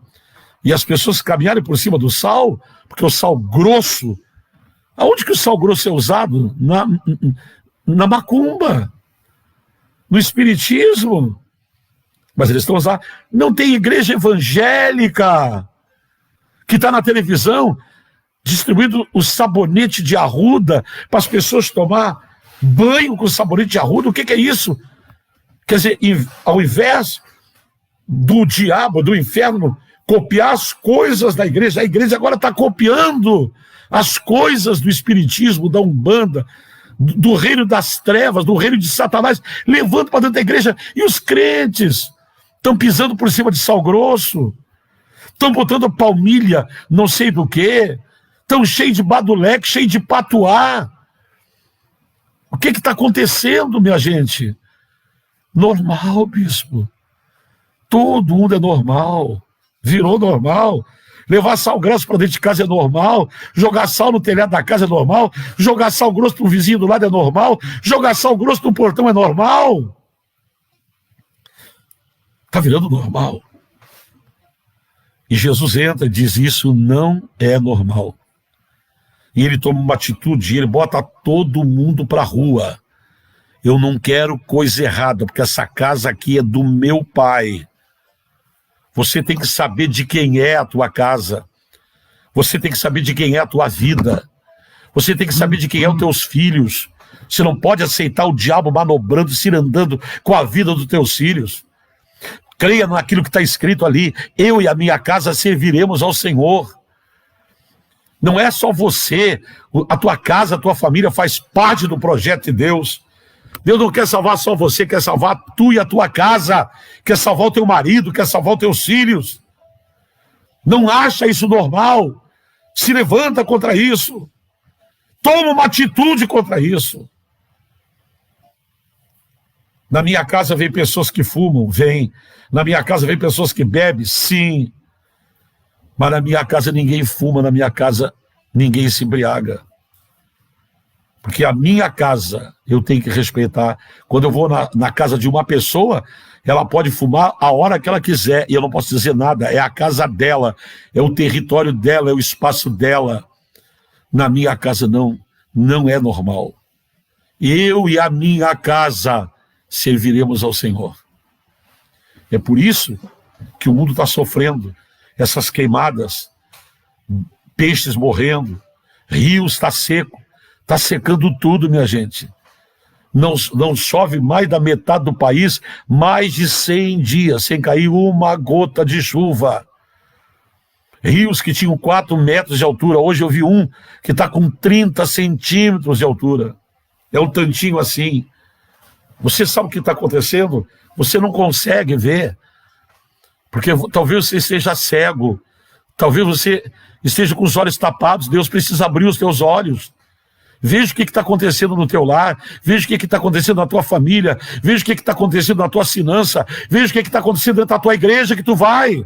e as pessoas caminharem por cima do sal, porque o sal grosso... Aonde que o sal grosso é usado? Na macumba, no espiritismo. Mas eles estão usando. Não tem igreja evangélica que está na televisão distribuindo o sabonete de arruda para as pessoas tomar banho com sabonete de arruda. O que é isso? Quer dizer, ao invés do diabo, do inferno, copiar as coisas da igreja, a igreja agora está copiando as coisas do espiritismo, da Umbanda, do reino das trevas, do reino de Satanás, levando para dentro da igreja. E os crentes estão pisando por cima de sal grosso, estão botando palmilha, não sei do que, estão cheios de baduleque, cheios de patuá. O que está acontecendo, minha gente? Normal, bispo. Todo mundo é normal. Virou normal. Levar sal grosso para dentro de casa é normal. Jogar sal no telhado da casa é normal. Jogar sal grosso pro vizinho do lado é normal. Jogar sal grosso no portão é normal. Está virando normal. E Jesus entra e diz: isso não é normal. E ele toma uma atitude, ele bota todo mundo para a rua. Eu não quero coisa errada, porque essa casa aqui é do meu pai. Você tem que saber de quem é a tua casa. Você tem que saber de quem é a tua vida. Você tem que saber de quem é os teus filhos. Você não pode aceitar o diabo manobrando, cirandando com a vida dos teus filhos. Creia naquilo que está escrito ali: eu e a minha casa serviremos ao Senhor. Não é só você, a tua casa, a tua família faz parte do projeto de Deus. Deus não quer salvar só você, quer salvar tu e a tua casa, quer salvar o teu marido, quer salvar os teus filhos. Não acha isso normal. Se levanta contra isso. Toma uma atitude contra isso. Na minha casa vem pessoas que fumam, vem. Na minha casa vem pessoas que bebem, sim. Mas na minha casa ninguém fuma, na minha casa ninguém se embriaga. Porque a minha casa eu tenho que respeitar. Quando eu vou na casa de uma pessoa, ela pode fumar a hora que ela quiser, e eu não posso dizer nada. É a casa dela, é o território dela, é o espaço dela. Na minha casa não é normal. Eu e a minha casa serviremos ao Senhor. É por isso que o mundo está sofrendo essas queimadas, peixes morrendo, rio está seco, está secando tudo, minha gente. Não chove mais da metade do país, mais de 100 dias, sem cair uma gota de chuva. Rios que tinham 4 metros de altura, hoje eu vi um que está com 30 centímetros de altura. É um tantinho assim. Você sabe o que está acontecendo? Você não consegue ver, porque talvez você esteja cego, talvez você esteja com os olhos tapados. Deus precisa abrir os teus olhos. Veja o que está acontecendo no teu lar, veja o que está acontecendo na tua família, veja o que está acontecendo na tua finança, veja o que está acontecendo dentro da tua igreja que tu vai.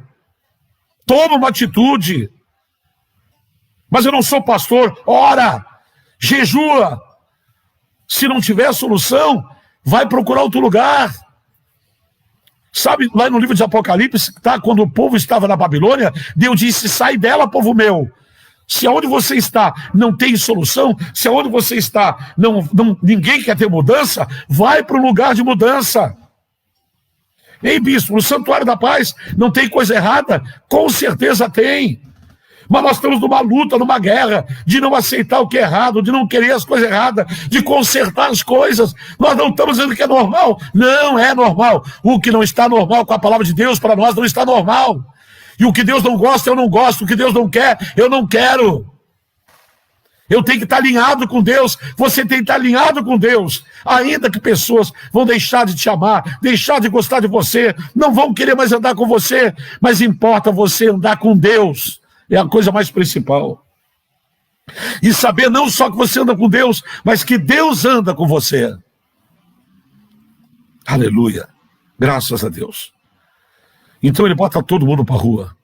Toma uma atitude. Mas eu não sou pastor. Ora, jejua. Se não tiver solução, vai procurar outro lugar. Sabe, lá no livro de Apocalipse, tá, quando o povo estava na Babilônia, Deus disse: sai dela, povo meu. Se aonde você está não tem solução, se aonde você está ninguém quer ter mudança, vai para um lugar de mudança. Ei, bispo, no Santuário da Paz não tem coisa errada? Com certeza tem. Mas nós estamos numa luta, numa guerra, de não aceitar o que é errado, de não querer as coisas erradas, de consertar as coisas. Nós não estamos dizendo que é normal. Não é normal. O que não está normal com a palavra de Deus, para nós não está normal. E o que Deus não gosta, eu não gosto. O que Deus não quer, eu não quero. Eu tenho que estar alinhado com Deus. Você tem que estar alinhado com Deus. Ainda que pessoas vão deixar de te amar, deixar de gostar de você, não vão querer mais andar com você, mas importa você andar com Deus. É a coisa mais principal. E saber não só que você anda com Deus, mas que Deus anda com você. Aleluia. Graças a Deus. Então ele bota todo mundo para a rua.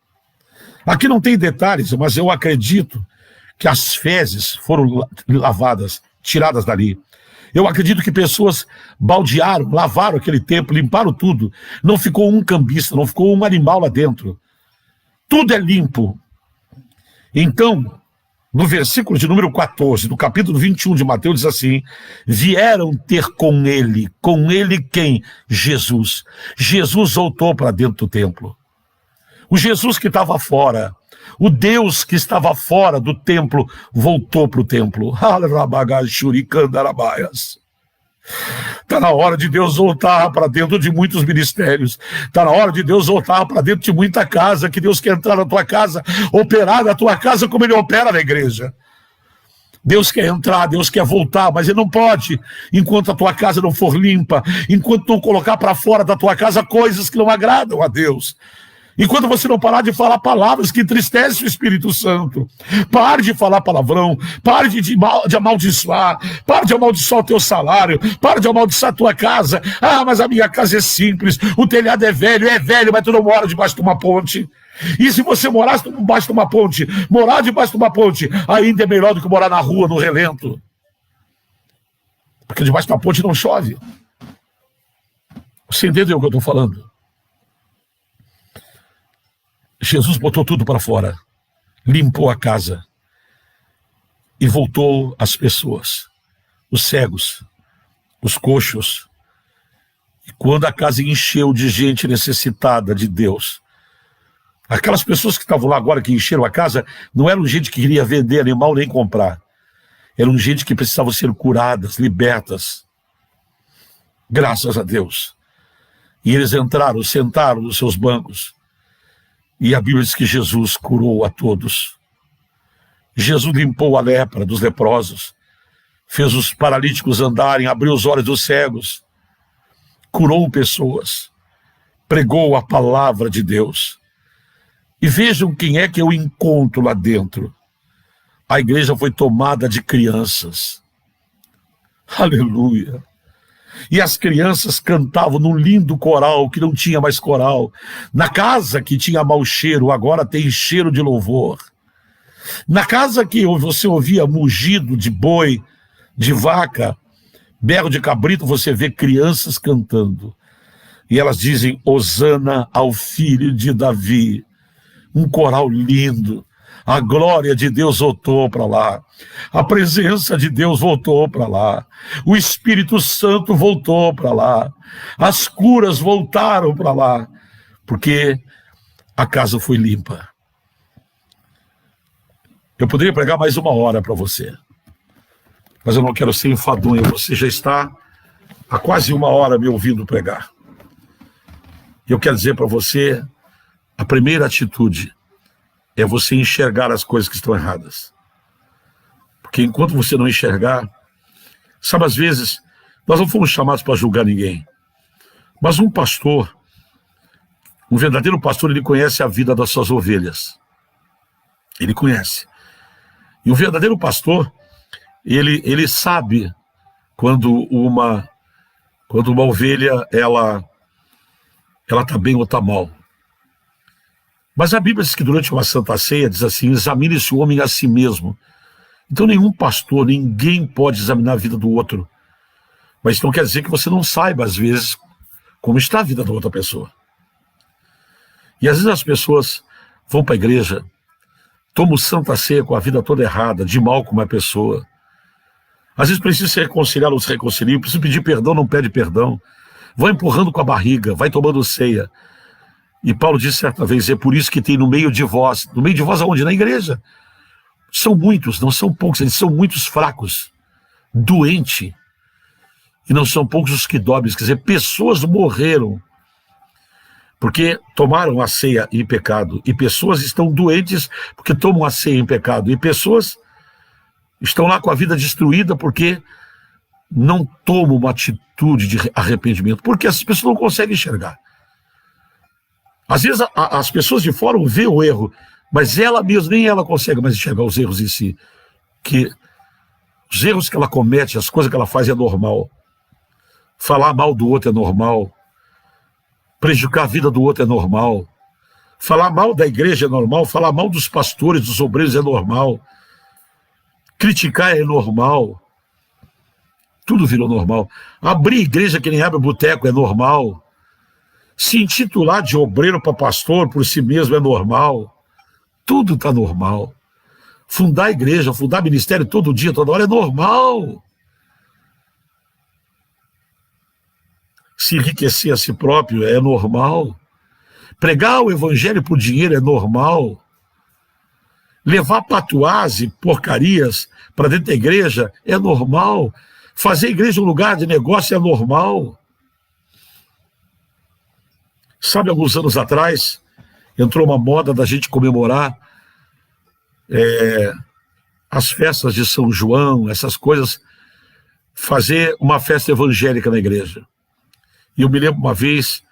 Aqui não tem detalhes, mas eu acredito que as fezes foram lavadas, tiradas dali. Eu acredito que pessoas baldearam, lavaram aquele templo, limparam tudo. Não ficou um cambista, não ficou um animal lá dentro. Tudo é limpo. Então, no versículo de número 14, do capítulo 21 de Mateus, diz assim: vieram ter com ele quem? Jesus. Jesus voltou para dentro do templo. O Jesus que estava fora, o Deus que estava fora do templo, voltou para o templo. Está na hora de Deus voltar para dentro de muitos ministérios. Está na hora de Deus voltar para dentro de muita casa, que Deus quer entrar na tua casa, operar na tua casa como Ele opera na igreja. Deus quer entrar, Deus quer voltar, mas Ele não pode enquanto a tua casa não for limpa, enquanto não colocar para fora da tua casa coisas que não agradam a Deus. Enquanto você não parar de falar palavras que entristecem o Espírito Santo, pare de falar palavrão, pare de amaldiçoar, pare de amaldiçoar o teu salário, pare de amaldiçoar a tua casa. Ah, mas a minha casa é simples, o telhado é velho, mas tu não mora debaixo de uma ponte. E se você morar debaixo de uma ponte, ainda é melhor do que morar na rua, no relento. Porque debaixo de uma ponte não chove. Você entendeu o que eu estou falando? Jesus botou tudo para fora, limpou a casa e voltou as pessoas, os cegos, os coxos. E quando a casa encheu de gente necessitada de Deus, aquelas pessoas que estavam lá agora, que encheram a casa, não eram gente que queria vender animal nem comprar. Eram gente que precisavam ser curadas, libertas. Graças a Deus. E eles entraram, sentaram nos seus bancos. E a Bíblia diz que Jesus curou a todos. Jesus limpou a lepra dos leprosos, fez os paralíticos andarem, abriu os olhos dos cegos, curou pessoas, pregou a palavra de Deus. E vejam quem é que eu encontro lá dentro. A igreja foi tomada de crianças. Aleluia. E as crianças cantavam num lindo coral que não tinha mais coral. Na casa que tinha mau cheiro, agora tem cheiro de louvor. Na casa que você ouvia mugido de boi, de vaca, berro de cabrito, você vê crianças cantando. E elas dizem: Hosana ao filho de Davi. Um coral lindo. A glória de Deus voltou para lá. A presença de Deus voltou para lá. O Espírito Santo voltou para lá. As curas voltaram para lá. Porque a casa foi limpa. Eu poderia pregar mais 1 hora para você. Mas eu não quero ser enfadonho. Você já está há quase 1 hora me ouvindo pregar. Eu quero dizer para você, a primeira atitude é você enxergar as coisas que estão erradas. Porque enquanto você não enxergar, sabe, às vezes, nós não fomos chamados para julgar ninguém. Mas um pastor, um verdadeiro pastor, ele conhece a vida das suas ovelhas. Ele conhece. E o verdadeiro pastor, ele sabe quando uma ovelha, ela está bem ou está mal. Mas a Bíblia diz que durante uma Santa Ceia, diz assim, examine-se o homem a si mesmo. Então nenhum pastor, ninguém pode examinar a vida do outro. Mas não quer dizer que você não saiba, às vezes, como está a vida da outra pessoa. E às vezes as pessoas vão para a igreja, tomam Santa Ceia com a vida toda errada, de mal com uma pessoa. Às vezes precisa se reconciliar, não se reconcilia, precisa pedir perdão, não pede perdão. Vai empurrando com a barriga, vai tomando ceia. E Paulo disse certa vez, é por isso que tem no meio de vós aonde? Na igreja. São muitos, não são poucos, eles são muitos fracos, doentes. E não são poucos os que dobram, quer dizer, pessoas morreram porque tomaram a ceia em pecado. E pessoas estão doentes porque tomam a ceia em pecado. E pessoas estão lá com a vida destruída porque não tomam uma atitude de arrependimento. Porque essas pessoas não conseguem enxergar. Às vezes as pessoas de fora vêem o erro, mas ela mesma, nem ela consegue mais enxergar os erros em si. Que os erros que ela comete, as coisas que ela faz é normal. Falar mal do outro é normal. Prejudicar a vida do outro é normal. Falar mal da igreja é normal. Falar mal dos pastores, dos obreiros é normal. Criticar é normal. Tudo virou normal. Abrir igreja que nem abre boteco é normal. Se intitular de obreiro para pastor por si mesmo é normal. Tudo está normal. Fundar igreja, fundar ministério todo dia, toda hora é normal. Se enriquecer a si próprio é normal. Pregar o evangelho por dinheiro é normal. Levar patuás e porcarias para dentro da igreja é normal. Fazer a igreja um lugar de negócio é normal. Sabe, alguns anos atrás, entrou uma moda da gente comemorar as festas de São João, essas coisas, fazer uma festa evangélica na igreja. E eu me lembro uma vez,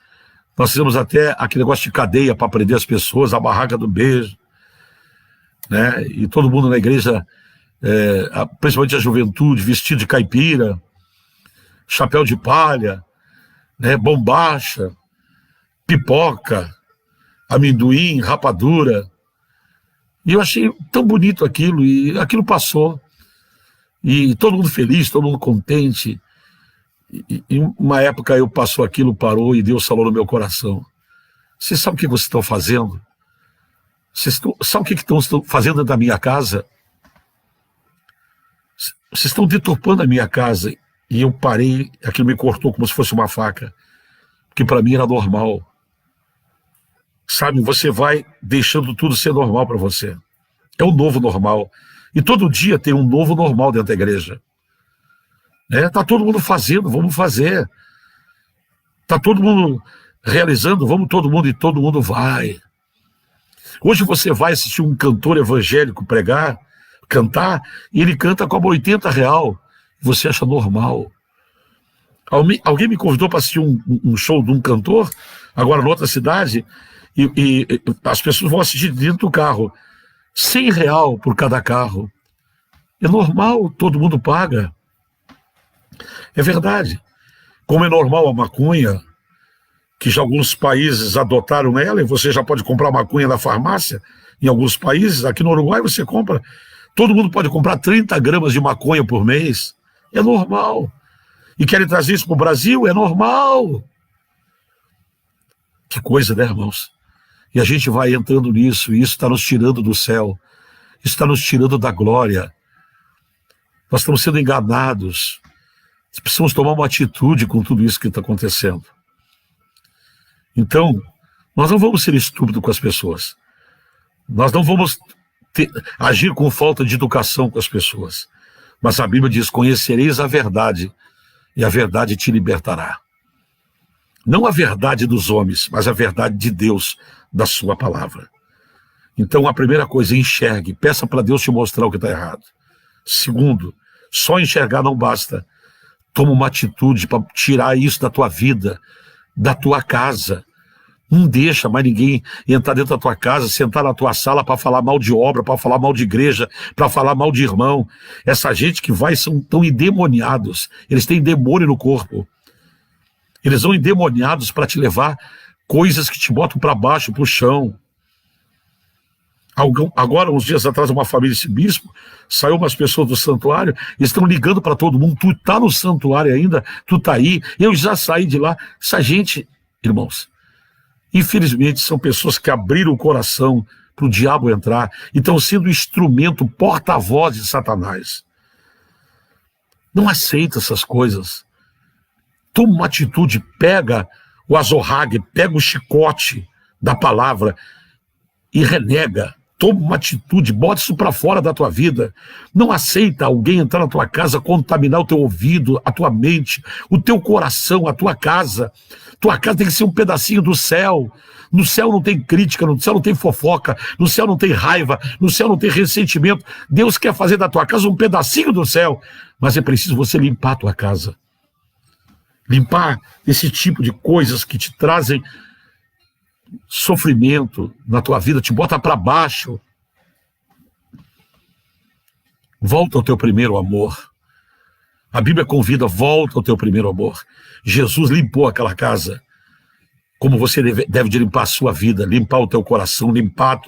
nós fizemos até aquele negócio de cadeia para prender as pessoas, a barraca do beijo, né? E todo mundo na igreja, principalmente a juventude, vestido de caipira, chapéu de palha, né? Bombacha, pipoca, amendoim, rapadura. E eu achei tão bonito aquilo, e aquilo passou. E todo mundo feliz, todo mundo contente. E uma época eu passou aquilo, parou e Deus falou no meu coração. Vocês sabem o que vocês estão fazendo? Sabe o que estão fazendo dentro da minha casa? Vocês estão deturpando a minha casa. E eu parei, aquilo me cortou como se fosse uma faca. Porque para mim era normal. Sabe, você vai deixando tudo ser normal para você. É o novo normal. E todo dia tem um novo normal dentro da igreja. Tá todo mundo fazendo, vamos fazer. Tá todo mundo realizando, vamos todo mundo, e todo mundo vai. Hoje você vai assistir um cantor evangélico cantar, e ele canta com R$80. Você acha normal. Alguém me convidou para assistir um show de um cantor, agora em outra cidade, e as pessoas vão assistir dentro do carro. R$100 por cada carro. É normal, todo mundo paga. É verdade. Como é normal a maconha, que já alguns países adotaram ela, e você já pode comprar maconha na farmácia, em alguns países, aqui no Uruguai você compra, todo mundo pode comprar 30 gramas de maconha por mês, é normal. E querem trazer isso para o Brasil, é normal. Que coisa, né, irmãos? E a gente vai entrando nisso, e isso está nos tirando do céu, isso está nos tirando da glória. Nós estamos sendo enganados. Precisamos tomar uma atitude com tudo isso que está acontecendo. Então, nós não vamos ser estúpidos com as pessoas. Nós não vamos agir com falta de educação com as pessoas. Mas a Bíblia diz, conhecereis a verdade, e a verdade te libertará. Não a verdade dos homens, mas a verdade de Deus, da sua palavra. Então, a primeira coisa, enxergue, peça para Deus te mostrar o que está errado. Segundo, só enxergar não basta. Toma uma atitude para tirar isso da tua vida, da tua casa. Não deixa mais ninguém entrar dentro da tua casa, sentar na tua sala para falar mal de obra, para falar mal de igreja, para falar mal de irmão. Essa gente que vai são tão endemoniados. Eles têm demônio no corpo. Eles são endemoniados para te levar coisas que te botam para baixo, para o chão. Agora, uns dias atrás, uma família, esse bispo, saiu umas pessoas do santuário, e estão ligando para todo mundo, tu tá no santuário ainda, tu tá aí, eu já saí de lá. Essa gente, irmãos, infelizmente são pessoas que abriram o coração para o diabo entrar e estão sendo instrumento, porta-voz de Satanás. Não aceita essas coisas. Toma uma atitude, pega o azorrague, pega o chicote da palavra e renega. Toma uma atitude, bota isso para fora da tua vida. Não aceita alguém entrar na tua casa, contaminar o teu ouvido, a tua mente, o teu coração, a tua casa. Tua casa tem que ser um pedacinho do céu. No céu não tem crítica, no céu não tem fofoca, no céu não tem raiva, no céu não tem ressentimento. Deus quer fazer da tua casa um pedacinho do céu, mas é preciso você limpar a tua casa. Limpar esse tipo de coisas que te trazem sofrimento na tua vida, te bota para baixo. Volta ao teu primeiro amor. A Bíblia convida, volta ao teu primeiro amor. Jesus limpou aquela casa, como você deve de limpar a sua vida, limpar o teu coração, limpar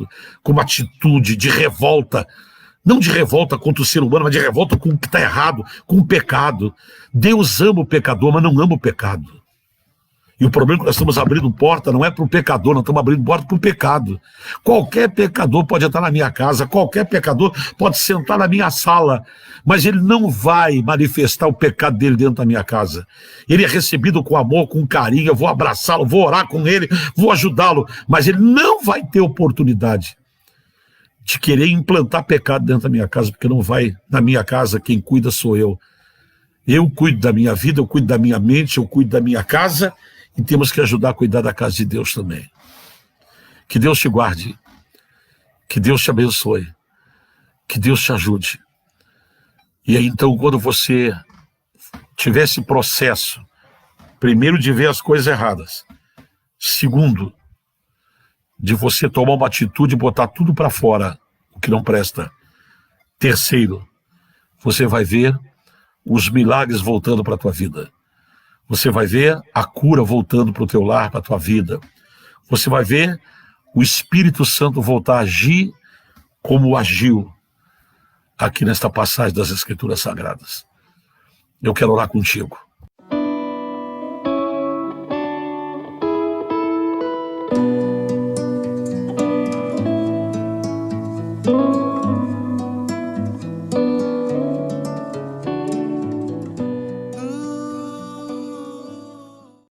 com uma atitude de revolta, não de revolta contra o ser humano, mas de revolta com o que está errado, com o pecado. Deus ama o pecador, mas não ama o pecado. E o problema é que nós estamos abrindo porta não é para o pecador, nós estamos abrindo porta para o pecado. Qualquer pecador pode entrar na minha casa, qualquer pecador pode sentar na minha sala, mas ele não vai manifestar o pecado dele dentro da minha casa. Ele é recebido com amor, com carinho, eu vou abraçá-lo, vou orar com ele, vou ajudá-lo, mas ele não vai ter oportunidade de querer implantar pecado dentro da minha casa, porque não vai. Na minha casa quem cuida sou eu. Eu cuido da minha vida, eu cuido da minha mente, eu cuido da minha casa, e temos que ajudar a cuidar da casa de Deus também. Que Deus te guarde, que Deus te abençoe, que Deus te ajude. E aí então, quando você tiver esse processo, primeiro de ver as coisas erradas, segundo, de você tomar uma atitude e botar tudo para fora, o que não presta, terceiro, você vai ver os milagres voltando para a tua vida. Você vai ver a cura voltando para o teu lar, para a tua vida. Você vai ver o Espírito Santo voltar a agir como agiu aqui nesta passagem das Escrituras Sagradas. Eu quero orar contigo.